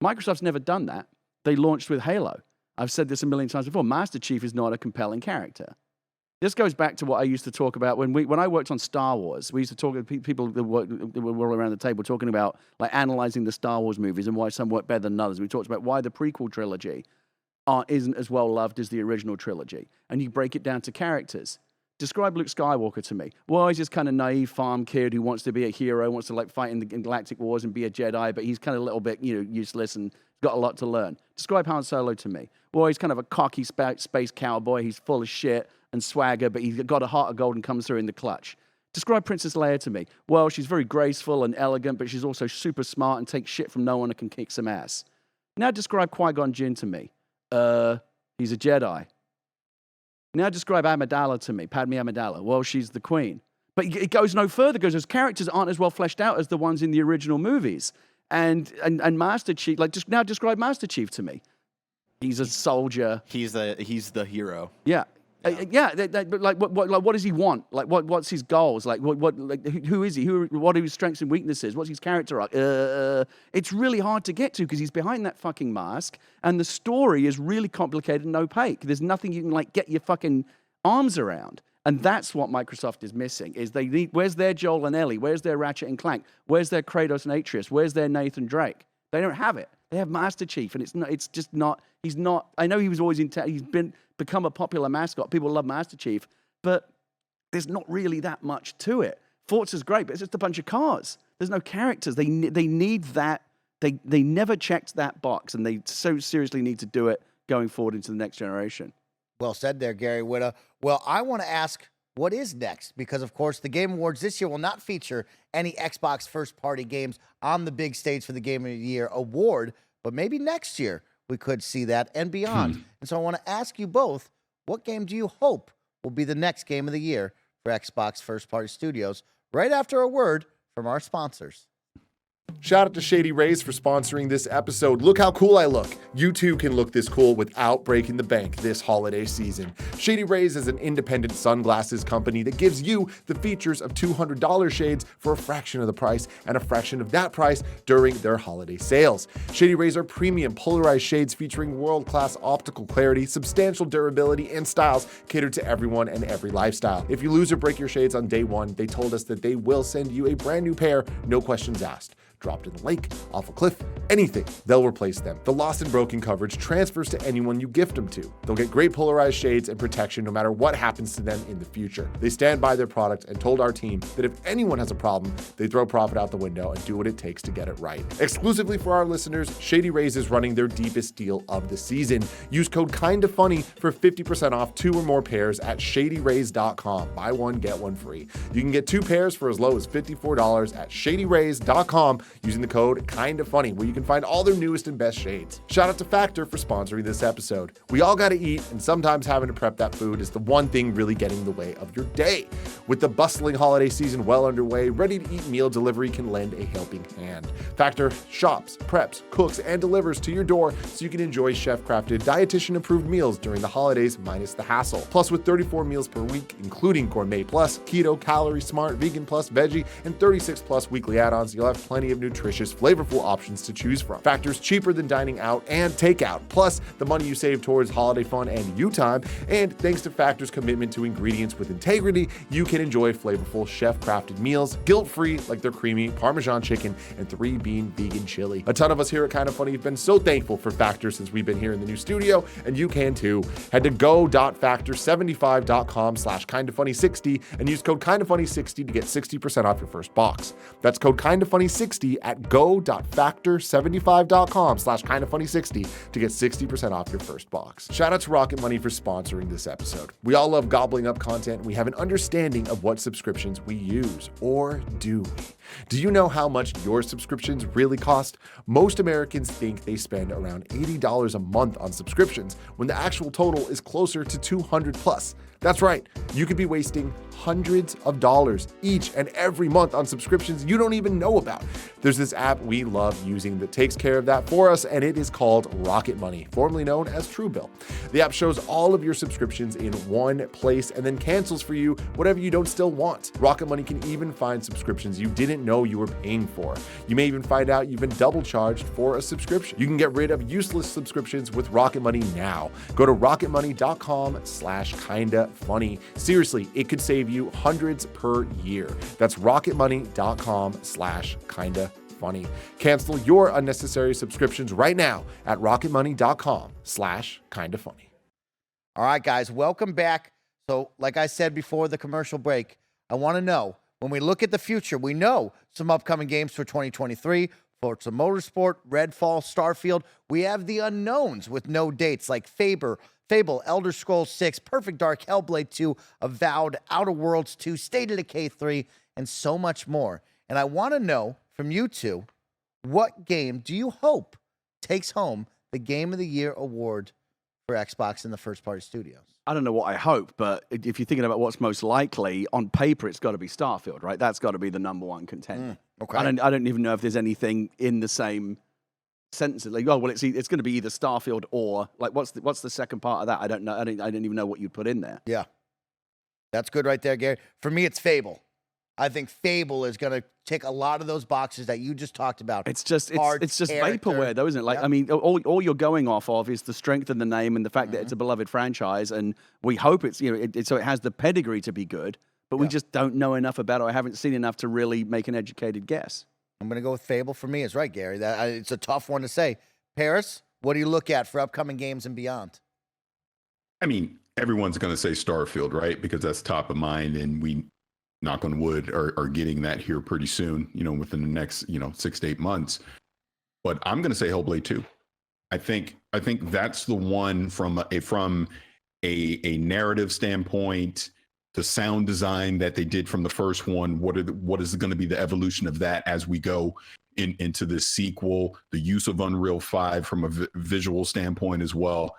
Speaker 3: Microsoft's never done that. They launched with Halo. I've said this a million times before. Master Chief is not a compelling character. This goes back to what I used to talk about when I worked on Star Wars. We used to talk to people that were around the table talking about like analyzing the Star Wars movies and why some work better than others. We talked about why the prequel trilogy isn't as well loved as the original trilogy. And you break it down to characters. Describe Luke Skywalker to me. Well, he's just kind of naive farm kid who wants to be a hero, wants to like fight in the Galactic Wars and be a Jedi, but he's kind of a little bit, useless and got a lot to learn. Describe Han Solo to me. Well, he's kind of a cocky space cowboy. He's full of shit and swagger, but he's got a heart of gold and comes through in the clutch. Describe Princess Leia to me. Well, she's very graceful and elegant, but she's also super smart and takes shit from no one and can kick some ass. Now describe Qui-Gon Jinn to me. He's a Jedi. Now describe Amidala to me, Padme Amidala. Well, she's the queen. But it goes no further because those characters aren't as well fleshed out as the ones in the original movies. And Master Chief, like, just now describe Master Chief to me. He's a soldier.
Speaker 4: He's the hero.
Speaker 3: Yeah. But like, what does he want? Like, what's his goals? Like, who is he? What are his strengths and weaknesses? What's his character arc? It's really hard to get to because he's behind that fucking mask, and the story is really complicated and opaque. There's nothing you can like get your fucking arms around, and that's what Microsoft is missing. Is they need where's their Joel and Ellie? Where's their Ratchet and Clank? Where's their Kratos and Atreus? Where's their Nathan Drake? They don't have it. They have Master Chief, and it's just not. He's not. I know he was always he's become a popular mascot. People love Master Chief, but there's not really that much to it. Forza's great, but it's just a bunch of cars. There's no characters. They need that. They never checked that box, and they so seriously need to do it going forward into the next generation.
Speaker 1: Well said there, Gary Whitta. Well, I want to ask, what is next? Because, of course, the Game Awards this year will not feature any Xbox first-party games on the big stage for the Game of the Year award, but maybe next year we could see that and beyond. And so I want to ask you both, what game do you hope will be the next Game of the Year for Xbox first-party studios? Right after a word from our sponsors.
Speaker 5: Shout out to Shady Rays for sponsoring this episode. Look how cool I look. You too can look this cool without breaking the bank this holiday season. Shady Rays is an independent sunglasses company that gives you the features of $200 shades for a fraction of the price and a fraction of that price during their holiday sales. Shady Rays are premium polarized shades featuring world-class optical clarity, substantial durability, and styles catered to everyone and every lifestyle. If you lose or break your shades on day one, they told us that they will send you a brand new pair, no questions asked. Dropped in the lake, off a cliff, anything, they'll replace them. The lost and broken coverage transfers to anyone you gift them to. They'll get great polarized shades and protection no matter what happens to them in the future. They stand by their product and told our team that if anyone has a problem, they throw profit out the window and do what it takes to get it right. Exclusively for our listeners, Shady Rays is running their deepest deal of the season. Use code KindaFunny for 50% off 2 or more pairs at shadyrays.com. Buy one, get one free. You can get 2 pairs for as low as $54 at shadyrays.com using the code KindaFunny, where you can find all their newest and best shades. Shout out to Factor for sponsoring this episode. We all gotta eat, and sometimes having to prep that food is the one thing really getting in the way of your day. With the bustling holiday season well underway, ready-to-eat meal delivery can lend a helping hand. Factor shops, preps, cooks, and delivers to your door so you can enjoy chef-crafted, dietitian-approved meals during the holidays minus the hassle. Plus, with 34 meals per week, including Gourmet Plus, Keto, Calorie Smart, Vegan Plus, Veggie, and 36 Plus weekly add-ons, you'll have plenty of nutritious, flavorful options to choose from. Factor's cheaper than dining out and takeout, plus the money you save towards holiday fun and you time. And thanks to Factor's commitment to ingredients with integrity, you can enjoy flavorful chef-crafted meals, guilt-free like their creamy Parmesan chicken and 3-bean vegan chili. A ton of us here at Kinda Funny have been so thankful for Factor since we've been here in the new studio, and you can too. Head to go.factor75.com/KindaFunny60 and use code KindaFunny60 to get 60% off your first box. That's code KindaFunny60 at go.factor75.com/KindaFunny60 to get 60% off your first box. Shout out to Rocket Money for sponsoring this episode. We all love gobbling up content, and we have an understanding of what subscriptions we use, or do we? Do you know how much your subscriptions really cost? Most Americans think they spend around $80 a month on subscriptions, when the actual total is closer to 200 plus. That's right, you could be wasting hundreds of dollars each and every month on subscriptions you don't even know about. There's this app we love using that takes care of that for us, and it is called Rocket Money, formerly known as Truebill. The app shows all of your subscriptions in one place and then cancels for you whatever you don't still want. Rocket Money can even find subscriptions you didn't know you were paying for. You may even find out you've been double charged for a subscription. You can get rid of useless subscriptions with Rocket Money now. Go to rocketmoney.com/KindaFunny. Seriously, it could save you hundreds per year. That's rocketmoney.com/KindaFunny. Cancel your unnecessary subscriptions right now at rocketmoney.com/KindaFunny.
Speaker 1: All right, guys, welcome back. So, like I said before the commercial break, I want to know, when we look at the future, we know some upcoming games for 2023, Forza Motorsport, Redfall, Starfield. We have the unknowns with no dates like Fable, Elder Scrolls 6, Perfect Dark, Hellblade 2, Avowed, Outer Worlds 2, State of Decay 3, and so much more. And I want to know from you two, what game do you hope takes home the Game of the Year award for Xbox in the first-party studios?
Speaker 3: I don't know what I hope, but if you're thinking about what's most likely, on paper, it's got to be Starfield, right? That's got to be the number one contender.
Speaker 1: Okay.
Speaker 3: I don't even know if there's anything in the same sentence. Like, oh, well, it's going to be either Starfield or, like, what's the second part of that? I don't know. I didn't even know what you'd put in there.
Speaker 1: Yeah. That's good right there, Gary. For me, it's Fable. I think Fable is going to tick a lot of those boxes that you just talked about.
Speaker 3: It's just
Speaker 1: character.
Speaker 3: vaporware, though, isn't it? Like,
Speaker 1: Yep.
Speaker 3: I mean, all you're going off of is the strength of the name and the fact that it's a beloved franchise, and we hope it's so it has the pedigree to be good, but we just don't know enough about it. I haven't seen enough to really make an educated guess.
Speaker 1: I'm going to go with Fable for me. Is right, Gary. It's a tough one to say. Parris, what do you look at for upcoming games and beyond?
Speaker 2: I mean, everyone's going to say Starfield, right? Because that's top of mind, and we, knock on wood, are getting that here pretty soon, within the next, 6 to 8 months. But I'm going to say Hellblade 2. I think that's the one from a narrative standpoint, the sound design that they did from the first one. What is going to be the evolution of that as we go into this sequel? The use of Unreal 5 from a visual standpoint as well.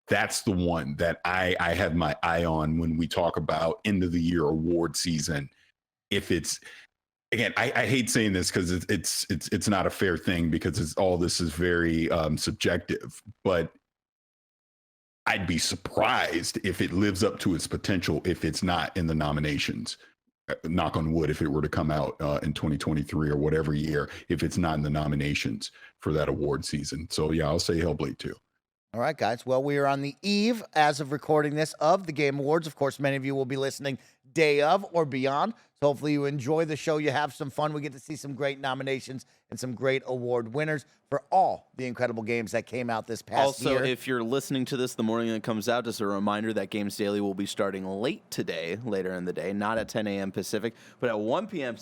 Speaker 2: That's the one that I have my eye on when we talk about end of the year award season. If it's, again, I hate saying this because it's not a fair thing, because all this is very subjective, but I'd be surprised if it lives up to its potential if it's not in the nominations. Knock on wood, if it were to come out in 2023 or whatever year, if it's not in the nominations for that award season. So yeah, I'll say Hellblade 2.
Speaker 1: All right, guys. Well, we are on the eve, as of recording this, of the Game Awards. Of course, many of you will be listening day of or beyond. So hopefully you enjoy the show. You have some fun. We get to see some great nominations and some great award winners for all the incredible games that came out this past year.
Speaker 4: Also, if you're listening to this the morning it comes out, just a reminder that Games Daily will be starting later in the day, not at 10 a.m. Pacific, but at 1 p.m.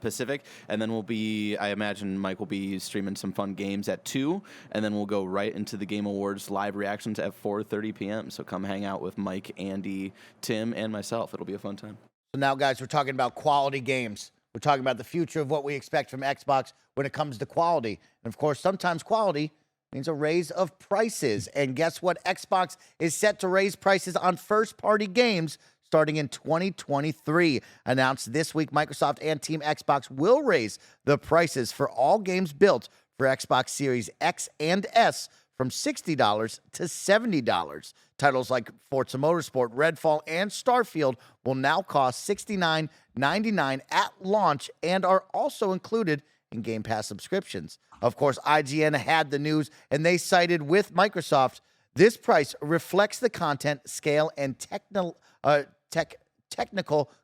Speaker 4: Pacific, and then I imagine Mike will be streaming some fun games at 2, and then we'll go right into the Game Awards live reactions at 4:30 p.m. So come hang out with Mike, Andy, Tim, and myself. It'll be a fun time.
Speaker 1: So now, guys, we're talking about quality games. We're talking about the future of what we expect from Xbox when it comes to quality. And, of course, sometimes quality means a raise of prices. And guess what? Xbox is set to raise prices on first-party games starting in 2023. Announced this week, Microsoft and Team Xbox will raise the prices for all games built for Xbox Series X and S from $60 to $70. Titles like Forza Motorsport, Redfall, and Starfield will now cost $69.99 at launch and are also included in Game Pass subscriptions. Of course, IGN had the news, and they cited with Microsoft, this price reflects the content, scale, and technical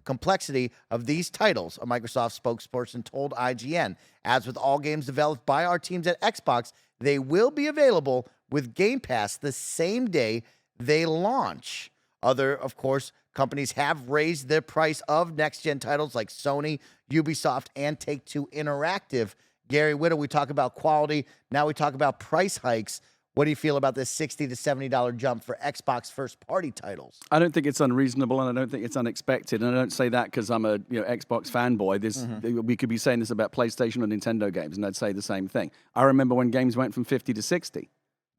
Speaker 1: complexity of these titles, a Microsoft spokesperson told IGN. As with all games developed by our teams at Xbox, they will be available with Game Pass the same day they launch. Other, of course, companies have raised the price of next-gen titles like Sony, Ubisoft, and Take-Two Interactive. Gary Whittle, we talk about quality. Now we talk about price hikes. What do you feel about this $60 to $70 jump for Xbox first-party titles?
Speaker 3: I don't think it's unreasonable, and I don't think it's unexpected. And I don't say that because I'm a Xbox fanboy. We could be saying this about PlayStation or Nintendo games, and I'd say the same thing. I remember when games went from 50 to 60.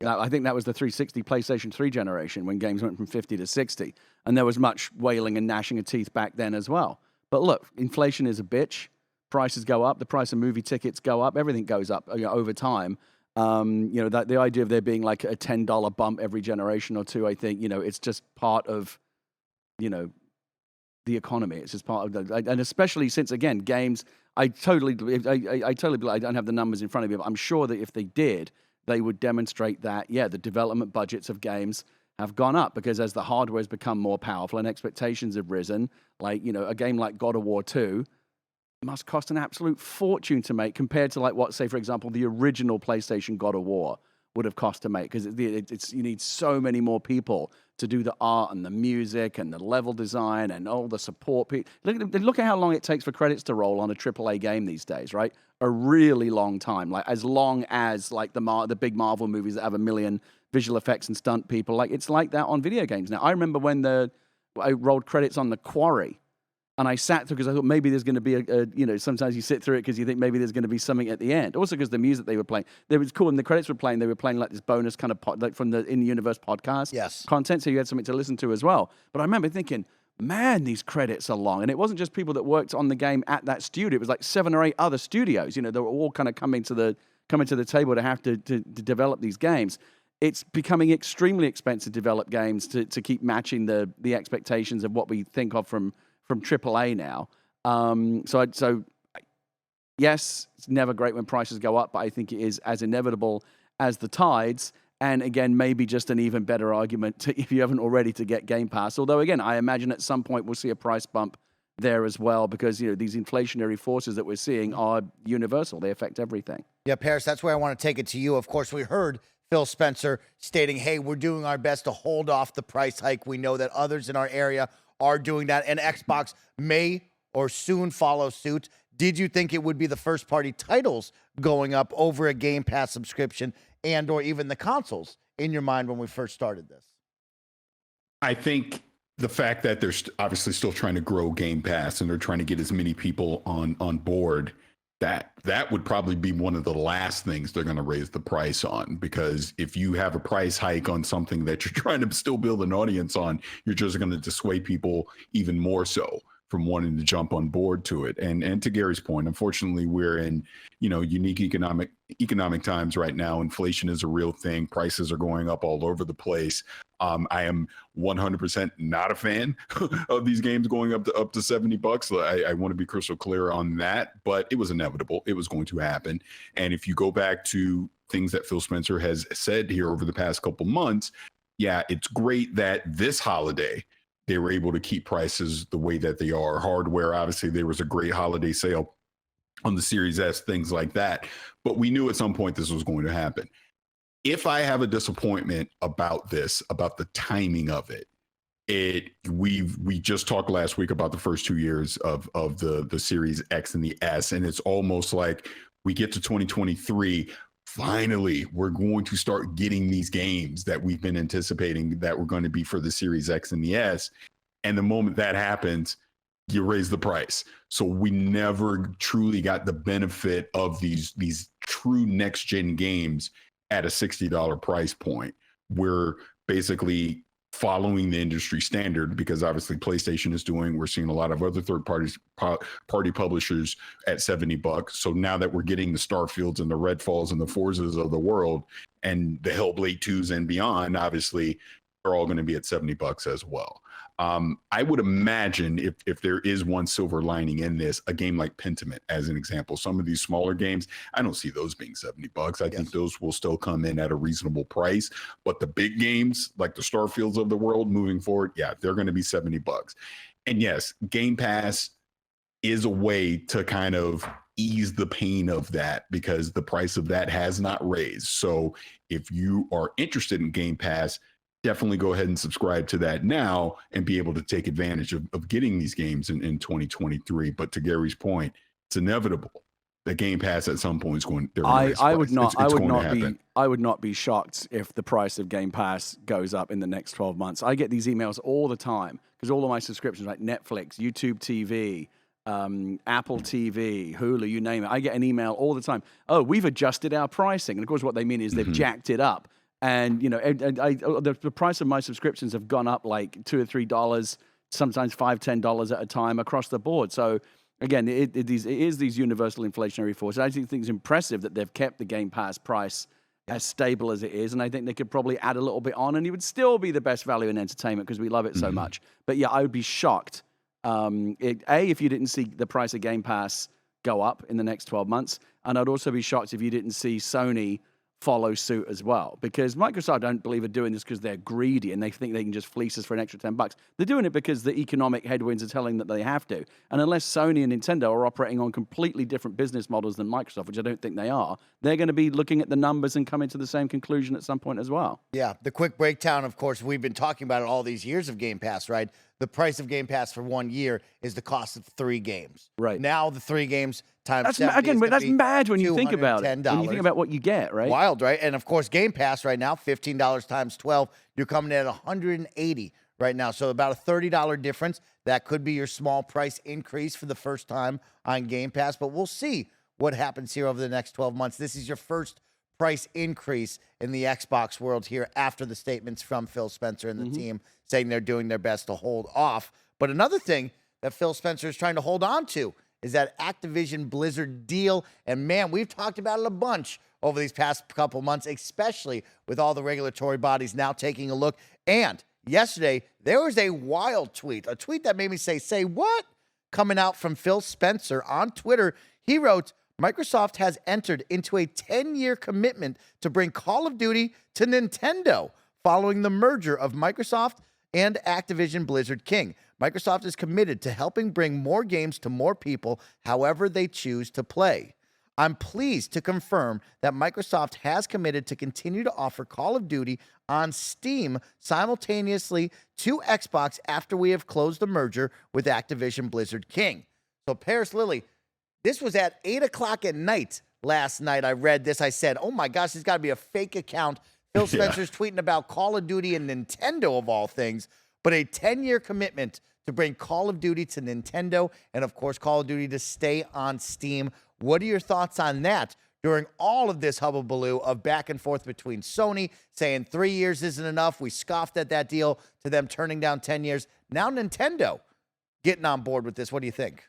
Speaker 3: Now, I think that was the 360 PlayStation 3 generation when games went from 50 to 60. And there was much wailing and gnashing of teeth back then as well. But look, inflation is a bitch. Prices go up. The price of movie tickets go up. Everything goes up over time. The idea of there being like a $10 bump every generation or two, I think, it's just part of, the economy. It's just part of and especially since, again, games, I totally believe, I don't have the numbers in front of me, but I'm sure that if they did, they would demonstrate that, the development budgets of games have gone up because as the hardware has become more powerful and expectations have risen, like, a game like God of War 2 must cost an absolute fortune to make compared to, like, what, say, for example, the original PlayStation God of War would have cost to make, because it's you need so many more people to do the art and the music and the level design and all the support. Look at how long it takes for credits to roll on a AAA game these days, right? A really long time, like as long as like the big Marvel movies that have 1 million visual effects and stunt people. Like it's like that on video games now. I remember when I rolled credits on The Quarry. And I sat through because I thought maybe there's going to be sometimes you sit through it because you think maybe there's going to be something at the end. Also because the music they were playing, it was cool. And the credits were playing, they were playing like this bonus kind of like from the in-universe podcast content. So you had something to listen to as well. But I remember thinking, man, these credits are long. And it wasn't just people that worked on the game at that studio. It was like 7 or 8 other studios. They were all kind of coming to the table to have to develop these games. It's becoming extremely expensive to develop games to keep matching the expectations of what we think of from AAA now. So yes, it's never great when prices go up, but I think it is as inevitable as the tides. And again, maybe just an even better argument if you haven't already to get Game Pass. Although again, I imagine at some point we'll see a price bump there as well, because these inflationary forces that we're seeing are universal. They affect everything.
Speaker 1: Yeah, Parris, that's where I want to take it to you. Of course, we heard Phil Spencer stating, hey, we're doing our best to hold off the price hike. We know that others in our area are doing that, and Xbox may or soon follow suit. Did you think it would be the first-party titles going up over a Game Pass subscription and or even the consoles in your mind when we first started this?
Speaker 2: I think the fact that they're obviously still trying to grow Game Pass and they're trying to get as many people on board, that would probably be one of the last things they're going to raise the price on, because if you have a price hike on something that you're trying to still build an audience on, you're just going to dissuade people even more so from wanting to jump on board to it. And to Gary's point, unfortunately, we're in unique economic times right now. Inflation is a real thing. Prices are going up all over the place. I am 100% not a fan of these games going up to $70. I want to be crystal clear on that, but it was inevitable. It was going to happen. And if you go back to things that Phil Spencer has said here over the past couple months, yeah, it's great that this holiday they were able to keep prices the way that they are. Hardware, obviously, there was a great holiday sale on the Series S, things like that. But we knew at some point this was going to happen. If I have a disappointment about this, about the timing of it, we just talked last week about the first 2 years of the Series X and the S, and it's almost like we get to 2023. Finally, we're going to start getting these games that we've been anticipating that were going to be for the Series X and the S. And the moment that happens, you raise the price. So we never truly got the benefit of these true next-gen games at a $60 price point. We're basically following the industry standard, because obviously PlayStation is we're seeing a lot of other party publishers at $70. So now that we're getting the Starfields and the Redfalls and the Forzas of the world and the Hellblade 2s and beyond, obviously they're all going to be at $70 as well. I would imagine if there is one silver lining in this, a game like Pentiment, as an example, some of these smaller games, I don't see those being $70. I think those will still come in at a reasonable price. But the big games like the Starfields of the world moving forward, yeah, they're going to be $70. And yes, Game Pass is a way to kind of ease the pain of that, because the price of that has not raised. So if you are interested in Game Pass, definitely go ahead and subscribe to that now and be able to take advantage of getting these games in 2023. But to Gary's point, it's inevitable that Game Pass at some point is going.
Speaker 3: I would not be shocked if the price of Game Pass goes up in the next 12 months. I get these emails all the time because all of my subscriptions, like Netflix, YouTube TV, Apple TV, Hulu, you name it. I get an email all the time. Oh, we've adjusted our pricing, and of course, what they mean is they've jacked it up. And the price of my subscriptions have gone up like $2 or $3, sometimes $5, $10 at a time across the board. So again, it is these universal inflationary forces. I think it's impressive that they've kept the Game Pass price as stable as it is, and I think they could probably add a little bit on, and it would still be the best value in entertainment because we love it so much. But yeah, I would be shocked if you didn't see the price of Game Pass go up in the next 12 months, and I'd also be shocked if you didn't see Sony follow suit as well, because Microsoft, I don't believe, are doing this because they're greedy and they think they can just fleece us for an extra $10. They're doing it because the economic headwinds are telling them that they have to. And unless Sony and Nintendo are operating on completely different business models than Microsoft, which I don't think they are, they're going to be looking at the numbers and coming to the same conclusion at some point as well.
Speaker 1: Yeah, the quick breakdown, of course, we've been talking about it all these years of Game Pass, right? The price of Game Pass for 1 year is the cost of 3 games.
Speaker 3: Right.
Speaker 1: Now the 3 games times
Speaker 3: That's
Speaker 1: 70
Speaker 3: again,
Speaker 1: is
Speaker 3: but
Speaker 1: gonna
Speaker 3: that's
Speaker 1: be
Speaker 3: mad when you think about it.
Speaker 1: $210.
Speaker 3: When you think about what you get, right?
Speaker 1: Wild, right? And of course, Game Pass right now, $15 times 12, you're coming in at $180 right now. So about a $30 difference. That could be your small price increase for the first time on Game Pass, but we'll see what happens here over the next 12 months. This is your first price increase in the Xbox world here after the statements from Phil Spencer and the team saying they're doing their best to hold off. But another thing that Phil Spencer is trying to hold on to is that Activision Blizzard deal. And man, we've talked about it a bunch over these past couple months, especially with all the regulatory bodies now taking a look. And yesterday, there was a wild tweet, a tweet that made me say what? Coming out from Phil Spencer on Twitter. He wrote, Microsoft has entered into a 10-year commitment to bring Call of Duty to Nintendo following the merger of Microsoft and Activision Blizzard King. Microsoft is committed to helping bring more games to more people however they choose to play. I'm pleased to confirm that Microsoft has committed to continue to offer Call of Duty on Steam simultaneously to Xbox after we have closed the merger with Activision Blizzard King. So Parris Lilly, this was at 8 o'clock at night last night. I read this. I said, oh my gosh, there's got to be a fake account. Phil Spencer's tweeting about Call of Duty and Nintendo of all things, but a 10-year commitment to bring Call of Duty to Nintendo and, of course, Call of Duty to stay on Steam. What are your thoughts on that during all of this hubbubaloo of back and forth between Sony saying 3 years isn't enough? We scoffed at that deal to them turning down 10 years. Now Nintendo getting on board with this. What do you think?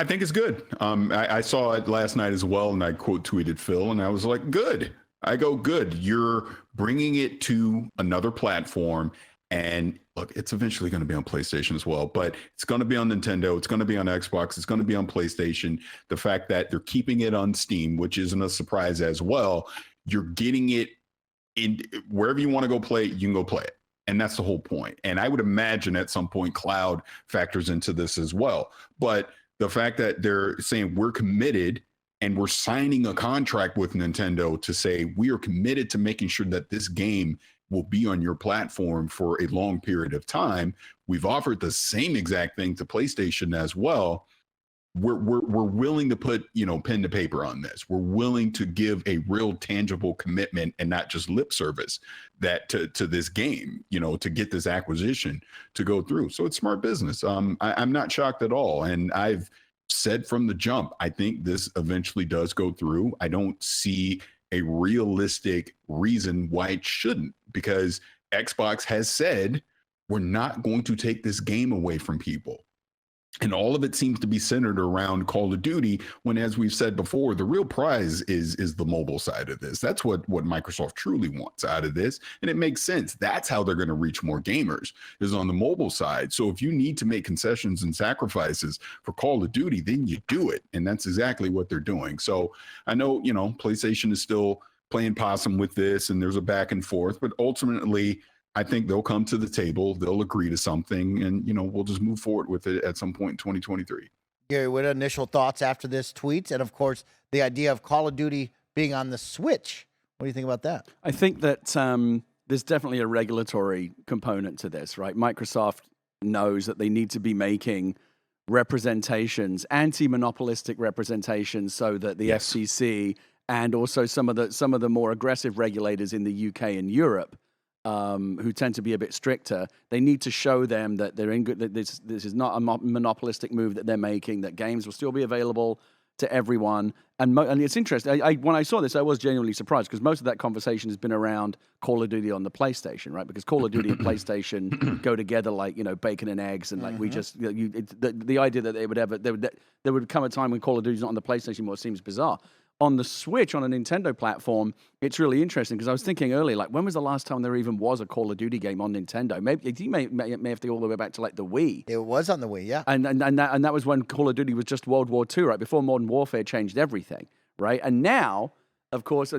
Speaker 2: I think it's good. I saw it last night as well, and I quote tweeted Phil, and I was like, good. I go, good. You're bringing it to another platform, and look, it's eventually going to be on PlayStation as well, but it's going to be on Nintendo. It's going to be on Xbox. It's going to be on PlayStation. The fact that they're keeping it on Steam, which isn't a surprise as well, you're getting it in wherever you want to go play it, you can go play it. And that's the whole point. And I would imagine at some point cloud factors into this as well. But the fact that they're saying we're committed and we're signing a contract with Nintendo to say we are committed to making sure that this game will be on your platform for a long period of time. We've offered the same exact thing to PlayStation as well. We're willing to put, pen to paper on this. We're willing to give a real tangible commitment and not just lip service that to this game, to get this acquisition to go through. So it's smart business. I'm not shocked at all. And I've said from the jump, I think this eventually does go through. I don't see a realistic reason why it shouldn't, because Xbox has said we're not going to take this game away from people. And all of it seems to be centered around Call of Duty, when, as we've said before, the real prize is the mobile side of this. That's what Microsoft truly wants out of this. And it makes sense. That's how they're going to reach more gamers, is on the mobile side. So if you need to make concessions and sacrifices for Call of Duty, then you do it. And that's exactly what they're doing. So I know, PlayStation is still playing possum with this and there's a back and forth, but ultimately, I think they'll come to the table, they'll agree to something, and, we'll just move forward with it at some point in 2023.
Speaker 1: Gary, what are initial thoughts after this tweet? And, of course, the idea of Call of Duty being on the Switch. What do you think about that?
Speaker 3: I think that there's definitely a regulatory component to this, right? Microsoft knows that they need to be making representations, anti-monopolistic representations, so that the FCC and also some of the more aggressive regulators in the UK and Europe, who tend to be a bit stricter, they need to show them that they're in good. That this is not a monopolistic move that they're making. That games will still be available to everyone. And it's interesting. When I saw this, I was genuinely surprised, because most of that conversation has been around Call of Duty on the PlayStation, right? Because Call of Duty and PlayStation go together like bacon and eggs, and like we just the idea that there would come a time when Call of Duty's not on the PlayStation anymore seems bizarre. On the Switch, on a Nintendo platform, it's really interesting, because I was thinking earlier, like, when was the last time there even was a Call of Duty game on Nintendo? Maybe you may have to go all the way back to like the Wii.
Speaker 1: It was on the Wii, yeah.
Speaker 3: And that was when Call of Duty was just World War II, right? Before Modern Warfare changed everything, right? And now of course, you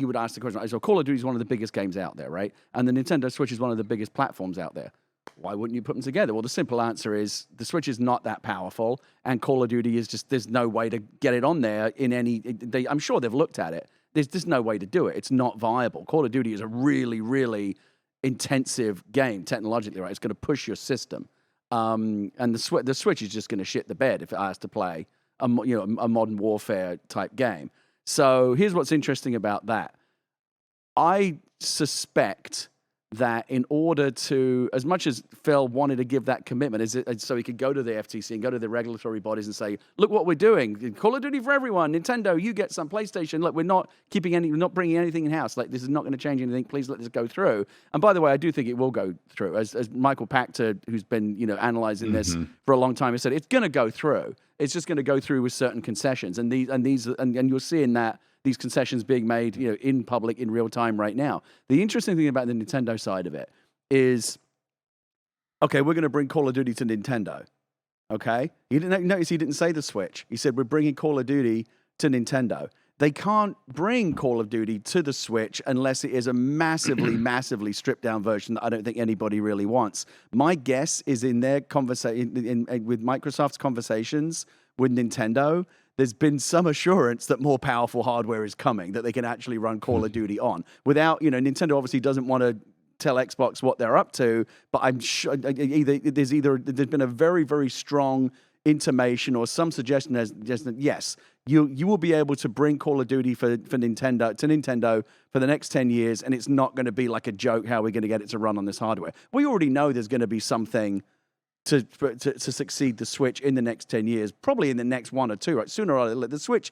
Speaker 3: would ask the question, so Call of Duty is one of the biggest games out there, right? And the Nintendo Switch is one of the biggest platforms out there. Why wouldn't you put them together? Well, the simple answer is the Switch is not that powerful, and Call of Duty is just, there's no way to get it on there in any, I'm sure they've looked at it. There's just no way to do it. It's not viable. Call of Duty is a really, really intensive game technologically, right? It's going to push your system. And the Switch is just going to shit the bed if it has to play a modern warfare type game. So here's what's interesting about that. I suspect that in order to, as much as Phil wanted to give that commitment, so he could go to the FTC and go to the regulatory bodies and say, look what we're doing, Call of Duty for everyone, Nintendo, you get some, PlayStation, look, we're not bringing anything in-house, like this is not going to change anything, please let this go through. And by the way, I do think it will go through. As Michael Pachter, who's been, analyzing this for a long time, has said, it's going to go through. It's just going to go through with certain concessions. And you're seeing that, these concessions being made, in public in real time right now. The interesting thing about the Nintendo side of it is, okay, we're going to bring Call of Duty to Nintendo. Okay, notice he didn't say the Switch. He said we're bringing Call of Duty to Nintendo. They can't bring Call of Duty to the Switch unless it is a massively, massively stripped down version that I don't think anybody really wants. My guess is in their conversation with Microsoft's conversations with Nintendo, there's been some assurance that more powerful hardware is coming, that they can actually run Call of Duty on. Without, Nintendo obviously doesn't want to tell Xbox what they're up to, but I'm sure there's been a very, very strong intimation or some suggestion as just that, yes, you will be able to bring Call of Duty for Nintendo for the next 10 years, and it's not going to be like a joke how we're going to get it to run on this hardware. We already know there's going to be something to succeed the Switch in the next 10 years, probably in the next 1 or 2, right? Sooner or later, the Switch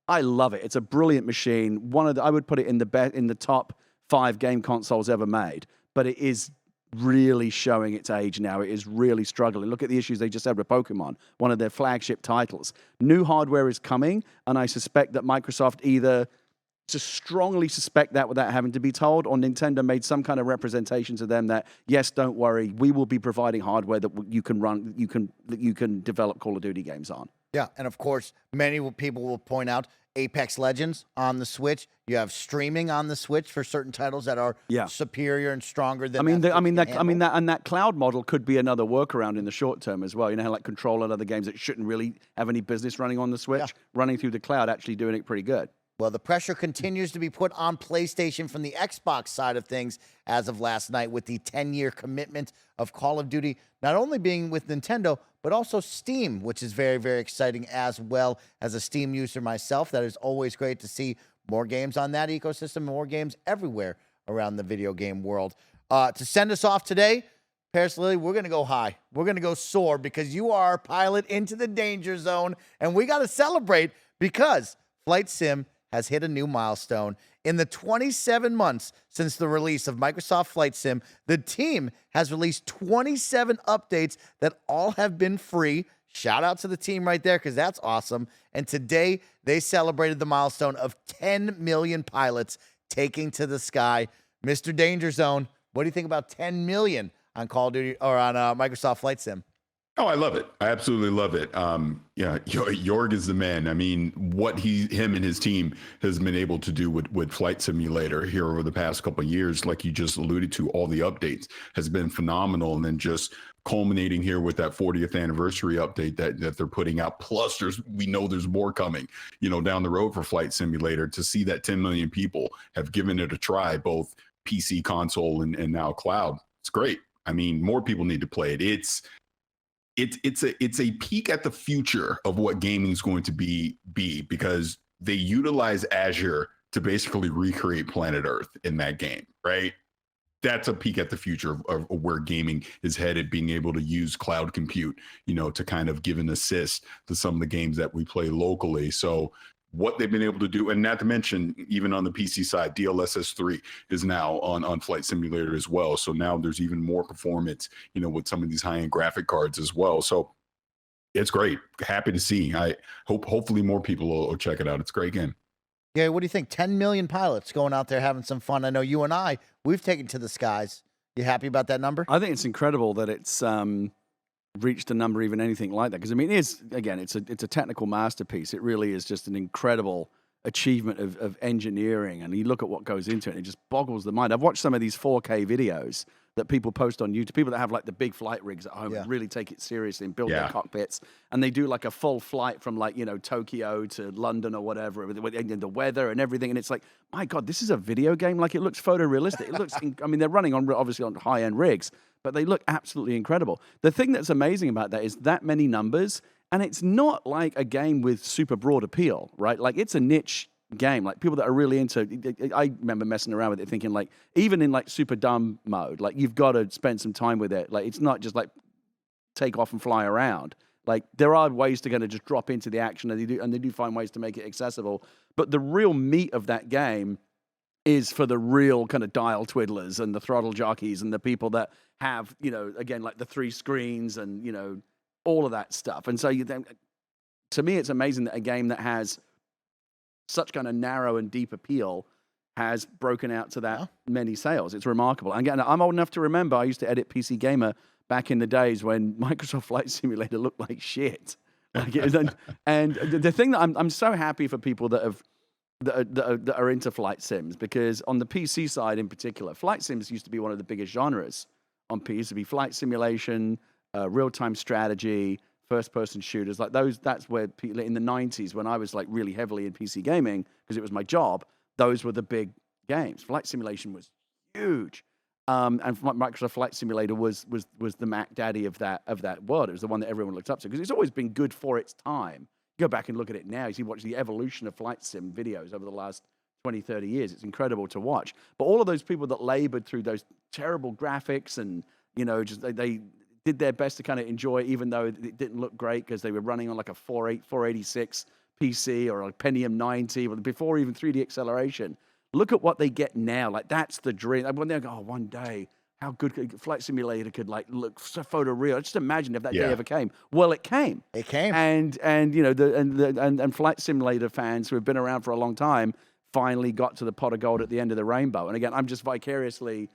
Speaker 3: I love it. It's a brilliant machine. I would put it in the top 5 game consoles ever made, but it is really showing its age now. It is really struggling. Look at the issues they just had with Pokemon, one of their flagship titles. New hardware is coming, and I suspect that Microsoft either just strongly suspect that without having to be told, or Nintendo made some kind of representation to them that, yes, don't worry, we will be providing hardware that you can develop Call of Duty games on.
Speaker 1: Yeah, and of course, many people will point out Apex Legends on the Switch. You have streaming on the Switch for certain titles that are superior and stronger than.
Speaker 3: That cloud model could be another workaround in the short term as well. How like Control and other games that shouldn't really have any business running on the Switch, running through the cloud, actually doing it pretty good.
Speaker 1: Well, the pressure continues to be put on PlayStation from the Xbox side of things as of last night with the 10-year commitment of Call of Duty, not only being with Nintendo, but also Steam, which is very, very exciting as well. As a Steam user myself, that is always great to see more games on that ecosystem, more games everywhere around the video game world. To send us off today, Parris Lilly, we're going to go high. We're going to go soar because you are our pilot into the danger zone, and we got to celebrate because Flight Sim has hit a new milestone. In the 27 months since the release of Microsoft Flight Sim, the team has released 27 updates that all have been free. Shout out to the team right there because that's awesome. And today they celebrated the milestone of 10 million pilots taking to the sky. Mr. Danger Zone, what do you think about 10 million on Call of Duty or on Microsoft Flight Sim?
Speaker 2: Oh, I love it. I absolutely love it. Jorg is the man. I mean, what him and his team has been able to do with Flight Simulator here over the past couple of years, like you just alluded to, all the updates has been phenomenal. And then just culminating here with that 40th anniversary update that they're putting out. Plus, we know there's more coming, down the road for Flight Simulator. To see that 10 million people have given it a try, both PC, console, and now cloud. It's great. I mean, more people need to play it. It's a peek at the future of what gaming is going to be because they utilize Azure to basically recreate planet Earth in that game, right? That's a peek at the future of where gaming is headed, being able to use cloud compute, to kind of give an assist to some of the games that we play locally. So what they've been able to do, and not to mention, even on the PC side, DLSS 3 is now on Flight Simulator as well. So now there's even more performance, with some of these high-end graphic cards as well. So it's great. Happy to see. I hopefully more people will check it out. It's a great game.
Speaker 1: Gary, what do you think? 10 million pilots going out there having some fun. I know you and we've taken to the skies. You happy about that number?
Speaker 3: I think it's incredible that it's reached a number even anything like that, because I mean, it's a technical masterpiece. It really is just an incredible achievement of engineering, and you look at what goes into it, and it just boggles the mind. I've watched some of these 4K videos that people post on YouTube, people that have like the big flight rigs at home and really take it seriously and build their cockpits, and they do like a full flight from like, Tokyo to London or whatever, and the weather and everything, and it's like, my God, this is a video game. Like, it looks photorealistic. It looks, I mean, they're running on obviously on high-end rigs, but they look absolutely incredible. The thing that's amazing about that is that many numbers, and it's not like a game with super broad appeal, right? Like, it's a niche game. Like, people that are really into, I remember messing around with it thinking, like, even in like super dumb mode, like, you've got to spend some time with it. Like, it's not just like take off and fly around. Like, there are ways to kind of just drop into the action, and they do find ways to make it accessible. But the real meat of that game is for the real kind of dial twiddlers and the throttle jockeys and the people that have, again, like the 3 screens and, all of that stuff. And so to me, it's amazing that a game that has such kind of narrow and deep appeal has broken out to that many sales. It's remarkable. And again, I'm old enough to remember I used to edit PC Gamer back in the days when Microsoft Flight Simulator looked like shit. Like, it was, and the thing that I'm so happy for people that are into flight sims, because on the PC side in particular, flight sims used to be one of the biggest genres on PC. It used to be flight simulation, real-time strategy, first-person shooters, like those. That's where people in the 90s, when I was like really heavily in PC gaming because it was my job, those were the big games. Flight simulation was huge, and Microsoft Flight Simulator was the Mac Daddy of that world. It was the one that everyone looked up to because it's always been good for its time. You go back and look at it now, you see watch the evolution of flight sim videos over the last 20, 30 years. It's incredible to watch. But all of those people that labored through those terrible graphics and just they did their best to kind of enjoy it, even though it didn't look great because they were running on like a 486 PC or a Pentium 90 before even 3D acceleration. Look at what they get now. Like, that's the dream. When they go, oh, one day, how good could Flight Simulator could like look so photoreal. Just imagine if that day ever came. Well, it came.
Speaker 1: It came.
Speaker 3: And the Flight Simulator fans who have been around for a long time finally got to the pot of gold at the end of the rainbow. And again, I'm just vicariously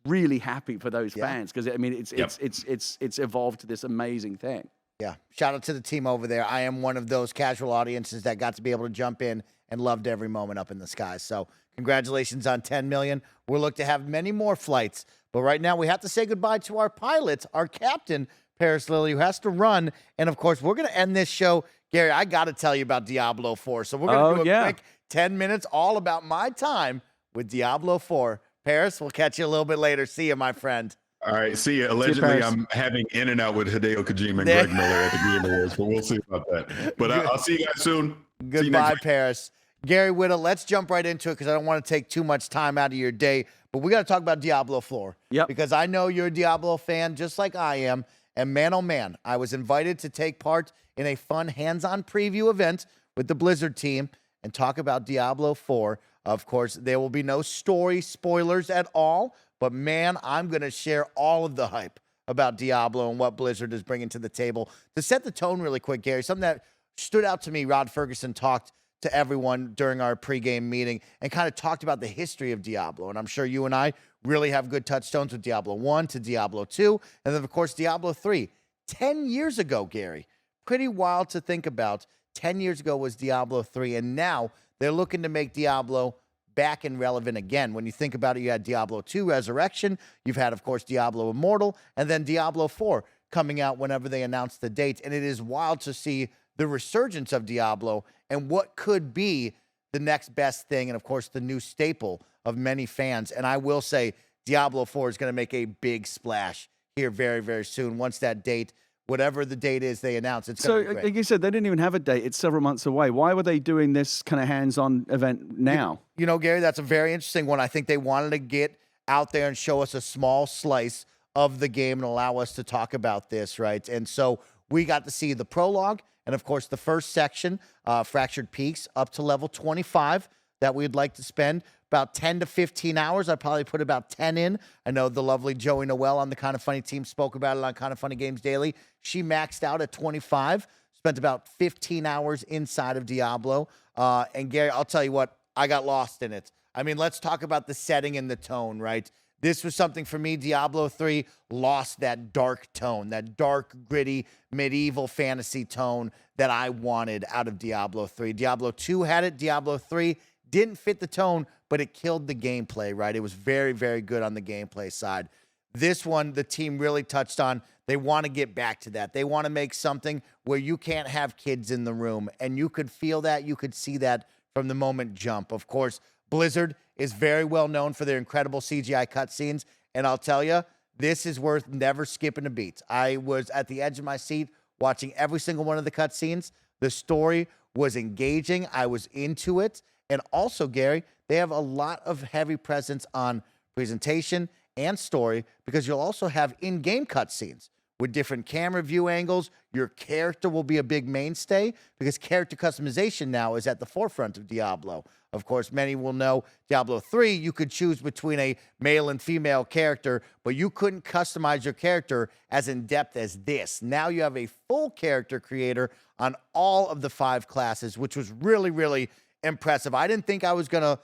Speaker 3: really happy for those fans because it's evolved to this amazing thing.
Speaker 1: Yeah. Shout out to the team over there. I am one of those casual audiences that got to be able to jump in and loved every moment up in the sky. So congratulations on 10 million. We'll look to have many more flights. But right now we have to say goodbye to our pilot, our captain, Parris Lilly, who has to run. And of course, we're going to end this show. Gary, I got to tell you about Diablo 4. So we're going to do a quick 10 minutes all about my time with Diablo 4. Parris, we'll catch you a little bit later. See you, my friend.
Speaker 2: All right, see you. Allegedly, I'm having in and out with Hideo Kojima and Greg Miller at the Game Awards, but we'll see about that. But I'll see you guys soon.
Speaker 1: Goodbye, Parris. Gary Whittle, let's jump right into it because I don't want to take too much time out of your day. But we got to talk about Diablo 4.
Speaker 3: Yep.
Speaker 1: Because I know you're a Diablo fan just like I am. And man, oh man, I was invited to take part in a fun hands-on preview event with the Blizzard team and talk about Diablo 4. Of course, there will be no story spoilers at all. But man, I'm going to share all of the hype about Diablo and what Blizzard is bringing to the table. To set the tone really quick, Gary, something that stood out to me, Rod Ferguson talked to everyone during our pregame meeting and kind of talked about the history of Diablo. And I'm sure you and I really have good touchstones with Diablo 1 to Diablo 2, and then, of course, Diablo 3. 10 years ago, Gary, pretty wild to think about. 10 years ago was Diablo 3, and now they're looking to make Diablo back and relevant again. When you think about it, you had Diablo 2 Resurrection, you've had, of course, Diablo Immortal, and then Diablo 4 coming out whenever they announce the date. And it is wild to see the resurgence of Diablo and what could be the next best thing, and of course, the new staple of many fans. And I will say Diablo 4 is going to make a big splash here very, very soon. Once that date, whatever the date is they announce, it's going to be great.
Speaker 3: Like you said, they didn't even have a date. It's several months away. Why were they doing this kind of hands-on event now?
Speaker 1: You know, Gary, that's a very interesting one. I think they wanted to get out there and show us a small slice of the game and allow us to talk about this, right? And so we got to see the prologue and, of course, the first section, Fractured Peaks, up to level 25 that we'd like to spend about 10 to 15 hours. I'd probably put about 10 in. I know the lovely Joey Noel on the Kind of Funny team spoke about it on Kind of Funny Games Daily. She maxed out at 25, spent about 15 hours inside of Diablo. And Gary, I'll tell you what, I got lost in it. I mean, let's talk about the setting and the tone, right? This was something for me. Diablo 3 lost that dark tone, that dark, gritty, medieval fantasy tone that I wanted out of Diablo 3. Diablo 2 had it. Diablo 3 didn't fit the tone, but it killed the gameplay, right? It was very, very good on the gameplay side. This one, the team really touched on. They want to get back to that. They want to make something where you can't have kids in the room, and you could feel that. You could see that from the moment jump. Of course, Blizzard is very well known for their incredible CGI cutscenes, and I'll tell you, this is worth never skipping a beat. I was at the edge of my seat watching every single one of the cutscenes. The story was engaging. I was into it. And also, Gary, they have a lot of heavy presence on presentation and story because you'll also have in-game cutscenes with different camera view angles. Your character will be a big mainstay because character customization now is at the forefront of Diablo. Of course, many will know Diablo 3, you could choose between a male and female character, but you couldn't customize your character as in-depth as this. Now you have a full character creator on all of the 5 classes, which was really, really impressive. I didn't think I was going to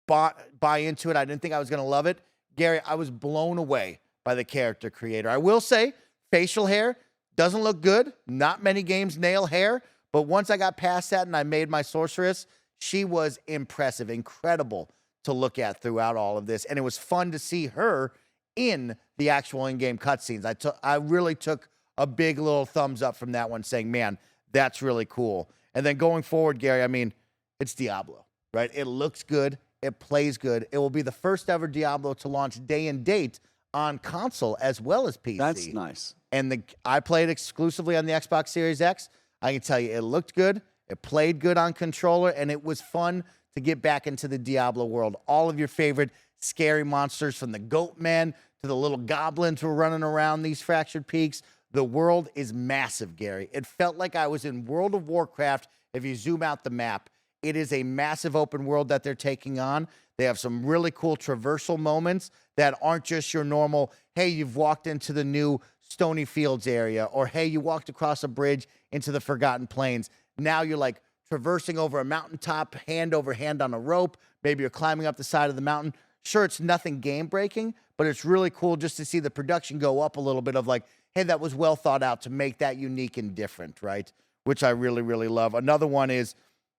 Speaker 1: buy into it. I didn't think I was going to love it. Gary, I was blown away by the character creator. I will say, facial hair doesn't look good. Not many games nail hair, but once I got past that and I made my sorceress, she was impressive, incredible to look at throughout all of this. And it was fun to see her in the actual in-game cutscenes. I really took a big little thumbs up from that one saying, man, that's really cool. And then going forward, Gary, I mean, it's Diablo, right? It looks good. It plays good. It will be the first ever Diablo to launch day and date on console as well as PC.
Speaker 3: That's nice.
Speaker 1: And I played exclusively on the Xbox Series X. I can tell you it looked good. It played good on controller, and it was fun to get back into the Diablo world. All of your favorite scary monsters, from the goat men to the little goblins who were running around these fractured peaks. The world is massive, Gary. It felt like I was in World of Warcraft if you zoom out the map. It is a massive open world that they're taking on. They have some really cool traversal moments that aren't just your normal, hey, you've walked into the new Stony Fields area, or hey, you walked across a bridge into the Forgotten Plains. Now you're like traversing over a mountaintop, hand over hand on a rope. Maybe you're climbing up the side of the mountain. Sure, it's nothing game breaking, but it's really cool just to see the production go up a little bit of like, hey, that was well thought out to make that unique and different, right? Which I really, really love. Another one is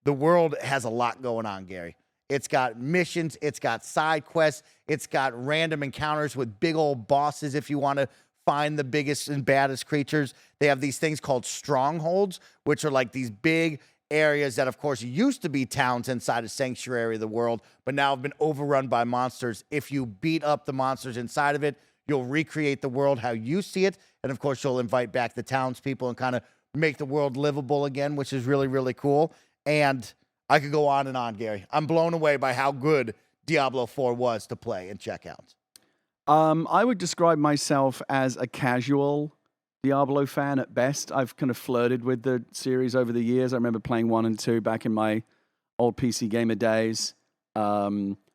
Speaker 1: the world has a lot going on, Gary. It's got missions. It's got side quests. It's got random encounters with big old bosses if you want to find the biggest and baddest creatures. They have these things called strongholds, which are like these big areas that, of course, used to be towns inside a sanctuary of the world, but now have been overrun by monsters. If you beat up the monsters inside of it, you'll recreate the world how you see it. And, of course, you'll invite back the townspeople and kind of make the world livable again, which is really, really cool. And I could go on and on, Gary. I'm blown away by how good Diablo 4 was to play and check out.
Speaker 3: I would describe myself as a casual Diablo fan at best. I've kind of flirted with the series over the years. I remember playing 1 and 2 back in my old PC gamer days. I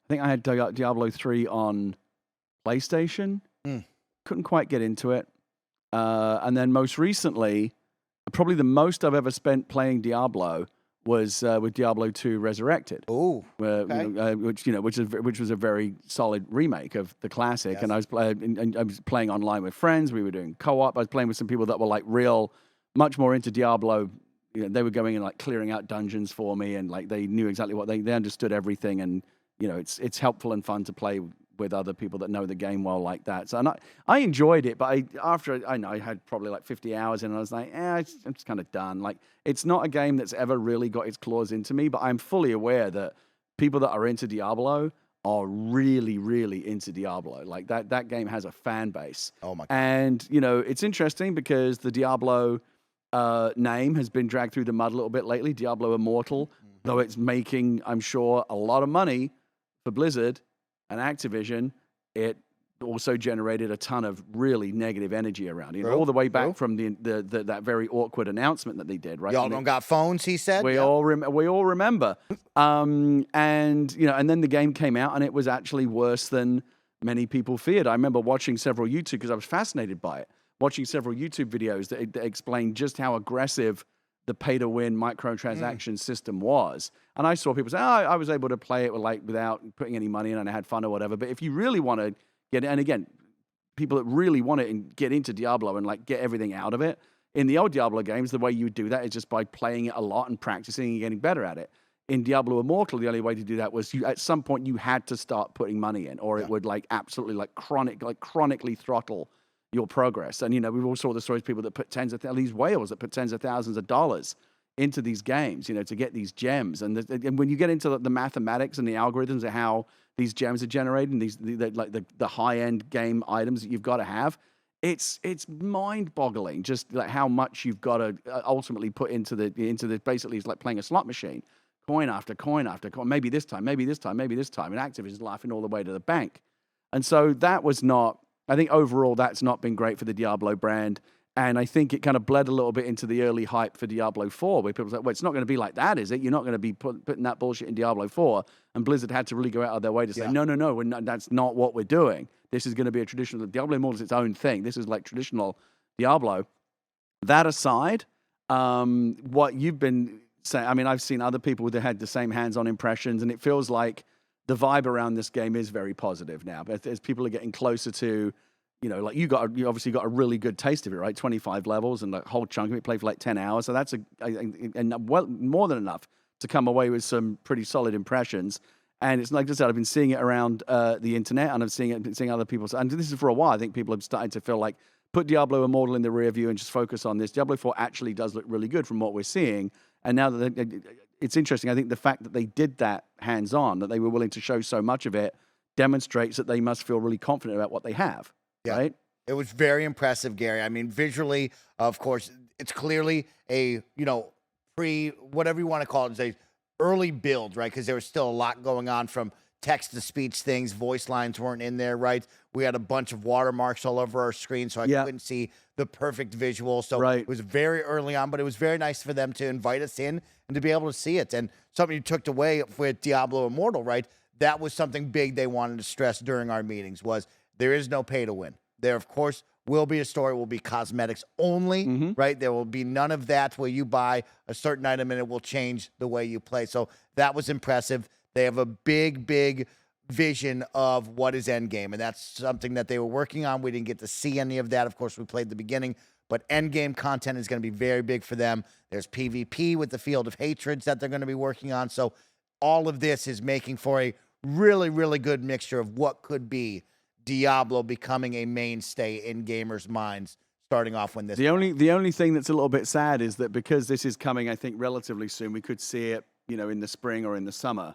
Speaker 3: think I had Diablo 3 on PlayStation. Couldn't quite get into it. And then most recently, probably the most I've ever spent playing Diablo was with Diablo 2 Resurrected.
Speaker 1: Oh, okay.
Speaker 3: Which was a very solid remake of the classic. Yes. And I was playing online with friends. We were doing co-op. I was playing with some people that were like much more into Diablo. You know, they were going and like clearing out dungeons for me, and like they knew exactly what they understood everything. And you know, it's helpful and fun to play with other people that know the game well like that. So I enjoyed it, but I had probably like 50 hours in, and I was like, I'm just kind of done. Like, it's not a game that's ever really got its claws into me, but I'm fully aware that people that are into Diablo are really, really into Diablo. Like that game has a fan base.
Speaker 1: Oh my God.
Speaker 3: And, you know, it's interesting because the Diablo name has been dragged through the mud a little bit lately, Diablo Immortal, though it's making, I'm sure, a lot of money for Blizzard and Activision. It also generated a ton of really negative energy around it, all the way back from that very awkward announcement that they did. Right?
Speaker 1: Y'all don't got phones, he said.
Speaker 3: We all remember. And you know, and then the game came out, and it was actually worse than many people feared. I remember watching several YouTube, because I was fascinated by it. Watching several YouTube videos that explained just how aggressive the pay-to-win microtransaction system was. And I saw people say, I was able to play it without putting any money in, and I had fun or whatever. But if you really want to get it, and again, people that really want to get into Diablo and like get everything out of it, in the old Diablo games, the way you would do that is just by playing it a lot and practicing and getting better at it. In Diablo Immortal, the only way to do that was at some point you had to start putting money in, or it would like absolutely chronically throttle your progress. And we've all saw the stories of people that put these whales that put tens of thousands of dollars into these games, to get these gems. And when you get into the mathematics and the algorithms of how these gems are generated, and the high end game items that you've got to have, it's mind-boggling just like how much you've got to ultimately put into the basically it's like playing a slot machine, coin after coin after coin, maybe this time, and Activision's laughing all the way to the bank. And so that was not, I think overall that's not been great for the Diablo brand. And I think it kind of bled a little bit into the early hype for Diablo 4, where people were like, well, it's not going to be like that, is it? You're not going to be putting that bullshit in Diablo 4. And Blizzard had to really go out of their way to say, no, that's not what we're doing. This is going to be a traditional, Diablo Immortal is its own thing. This is like traditional Diablo. That aside, what you've been saying, I mean, I've seen other people that had the same hands-on impressions, and it feels like the vibe around this game is very positive now. But as people are getting closer to, like you obviously got a really good taste of it, right? 25 levels and the whole chunk of it, played for like 10 hours. So that's more than enough to come away with some pretty solid impressions. And it's like I said, I've been seeing it around the internet, and I've seeing other people. And this is for a while. I think people have started to feel like put Diablo Immortal in the rear view and just focus on this. Diablo 4 actually does look really good from what we're seeing. And now that it's interesting, I think the fact that they did that hands-on, that they were willing to show so much of it, demonstrates that they must feel really confident about what they have.
Speaker 1: Yeah.
Speaker 3: Right?
Speaker 1: It was very impressive, Gary. I mean, visually, of course, it's clearly a, whatever you want to call it, it's a early build, right? Because there was still a lot going on from text-to-speech things. Voice lines weren't in there, right? We had a bunch of watermarks all over our screen, so I couldn't see the perfect visual. So it was very early on, but it was very nice for them to invite us in and to be able to see it. And something you took away with Diablo Immortal, right? That was something big they wanted to stress during our meetings was there is no pay to win. There, of course, will be a store. It will be cosmetics only, right? There will be none of that where you buy a certain item and it will change the way you play. So that was impressive. They have a big, big vision of what is Endgame, and that's something that they were working on. We didn't get to see any of that. Of course, we played the beginning, but Endgame content is going to be very big for them. There's PvP with the Field of Hatreds that they're going to be working on. So all of this is making for a really, really good mixture of what could be Diablo becoming a mainstay in gamers' minds starting off when this.
Speaker 3: The only thing that's a little bit sad is that because this is coming, I think, relatively soon, we could see it, in the spring or in the summer.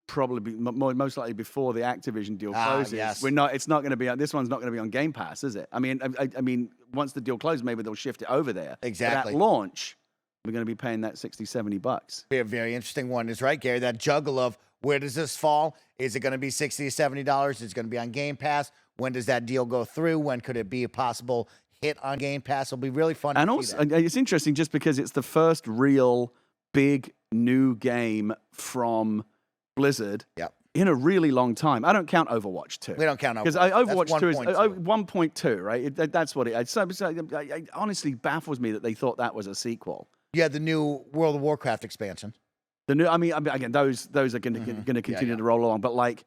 Speaker 3: Probably most likely before the Activision deal closes.
Speaker 1: Yes.
Speaker 3: It's not going to be. This one's not going to be on Game Pass, is it? I mean, once the deal closes, maybe they'll shift it over there.
Speaker 1: Exactly.
Speaker 3: But at launch, we're going to be paying that $60-$70.
Speaker 1: A very interesting one is right, Gary. That juggle of where does this fall? Is it going to be $60 to $70? Is it going to be on Game Pass? When does that deal go through? When could it be a possible hit on Game Pass? It'll be really fun.
Speaker 3: And
Speaker 1: to
Speaker 3: also,
Speaker 1: see that.
Speaker 3: it's interesting just because it's the first real big new game from Blizzard in a really long time. I don't count Overwatch 2.
Speaker 1: We don't count Overwatch.
Speaker 3: Because Overwatch 2 is
Speaker 1: 1.2.
Speaker 3: 1.2, right? That's what it is. So it honestly baffles me that they thought that was a sequel.
Speaker 1: Yeah, the new World of Warcraft expansion.
Speaker 3: The new, I mean again, those are going to continue to roll along. But like,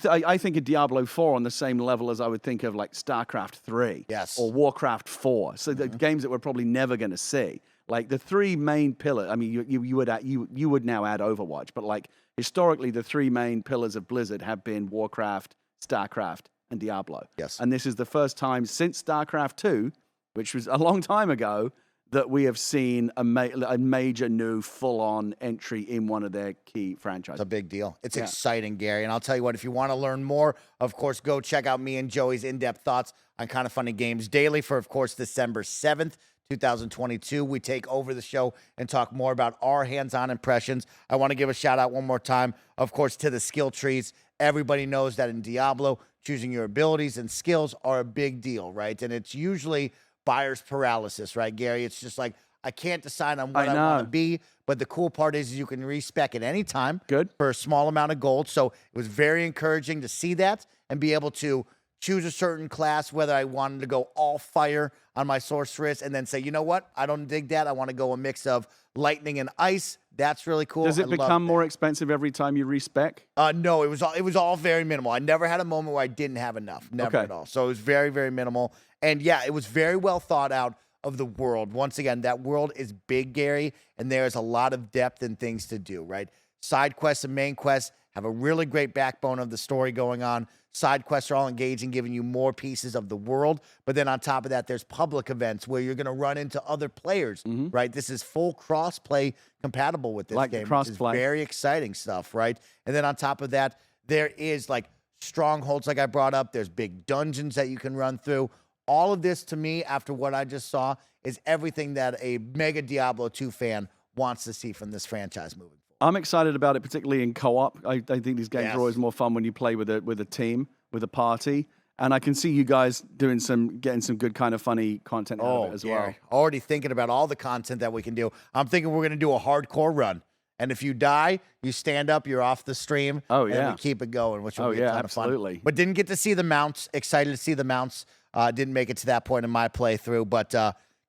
Speaker 3: I think of Diablo 4 on the same level as I would think of like StarCraft 3 or Warcraft 4. So the games that we're probably never going to see. Like the three main pillars. I mean, you would now add Overwatch, but like historically, the three main pillars of Blizzard have been Warcraft, StarCraft, and Diablo.
Speaker 1: Yes.
Speaker 3: And this is the first time since StarCraft 2, which was a long time ago, that we have seen a major new full-on entry in one of their key franchises.
Speaker 1: It's a big deal. It's exciting, Gary. And I'll tell you what, if you want to learn more, of course, go check out me and Joey's in-depth thoughts on Kinda Funny Games Daily for, of course, December 7th. 2022. We take over the show and talk more about our hands-on impressions. I want to give a shout out one more time, of course, to the skill trees. Everybody knows that in Diablo, choosing your abilities and skills are a big deal, right? And it's usually buyer's paralysis, right, Gary? It's just like, I can't decide on what I want to be, but the cool part is you can respec at any time for a small amount of gold. So it was very encouraging to see that and be able to choose a certain class, whether I wanted to go all fire on my sorceress and then say, you know what? I don't dig that. I want to go a mix of lightning and ice. That's really cool.
Speaker 3: Does it
Speaker 1: I
Speaker 3: become
Speaker 1: love
Speaker 3: more
Speaker 1: that.
Speaker 3: expensive every time you respec?
Speaker 1: No, it was all very minimal. I never had a moment where I didn't have enough. Never at all. So it was very, very minimal. And yeah, it was very well thought out of the world. Once again, that world is big, Gary, and there's a lot of depth and things to do, right? Side quests and main quests have a really great backbone of the story going on. Side quests are all engaging, giving you more pieces of the world. But then on top of that, there's public events where you're going to run into other players, right? This is full cross-play compatible with this game, which is very exciting stuff, right? And then on top of that, there is like strongholds like I brought up. There's big dungeons that you can run through. All of this, to me, after what I just saw, is everything that a mega Diablo 2 fan wants to see from this franchise moving forward.
Speaker 3: I'm excited about it, particularly in co-op. I think these games are always more fun when you play with a team, with a party. And I can see you guys getting some good kind of funny content out of it as well.
Speaker 1: Already thinking about all the content that we can do. I'm thinking we're going to do a hardcore run. And if you die, you stand up, you're off the stream.
Speaker 3: Oh, yeah.
Speaker 1: And we keep it going, which will be a ton
Speaker 3: absolutely.
Speaker 1: of fun. But didn't get to see the mounts. Excited to see the mounts. Didn't make it to that point in my playthrough. But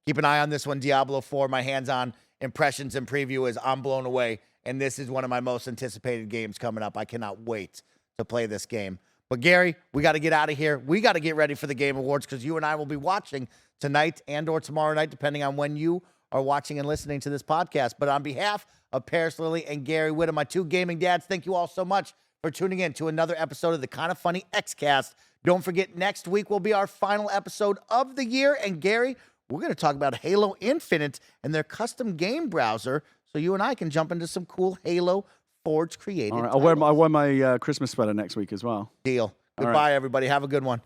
Speaker 1: keep an eye on this one, Diablo 4. My hands-on impressions and preview is I'm blown away. And this is one of my most anticipated games coming up. I cannot wait to play this game. But Gary, we got to get out of here. We got to get ready for the Game Awards because you and I will be watching tonight and or tomorrow night, depending on when you are watching and listening to this podcast. But on behalf of Parris Lilly and Gary Whitta, my two gaming dads, thank you all so much for tuning in to another episode of the KindaFunny Xcast. Don't forget, next week will be our final episode of the year. And Gary, we're going to talk about Halo Infinite and their custom game browser, so you and I can jump into some cool Halo Forge created.
Speaker 3: All right, I'll wear my Christmas sweater next week as well.
Speaker 1: Deal. Goodbye, everybody. Have a good one.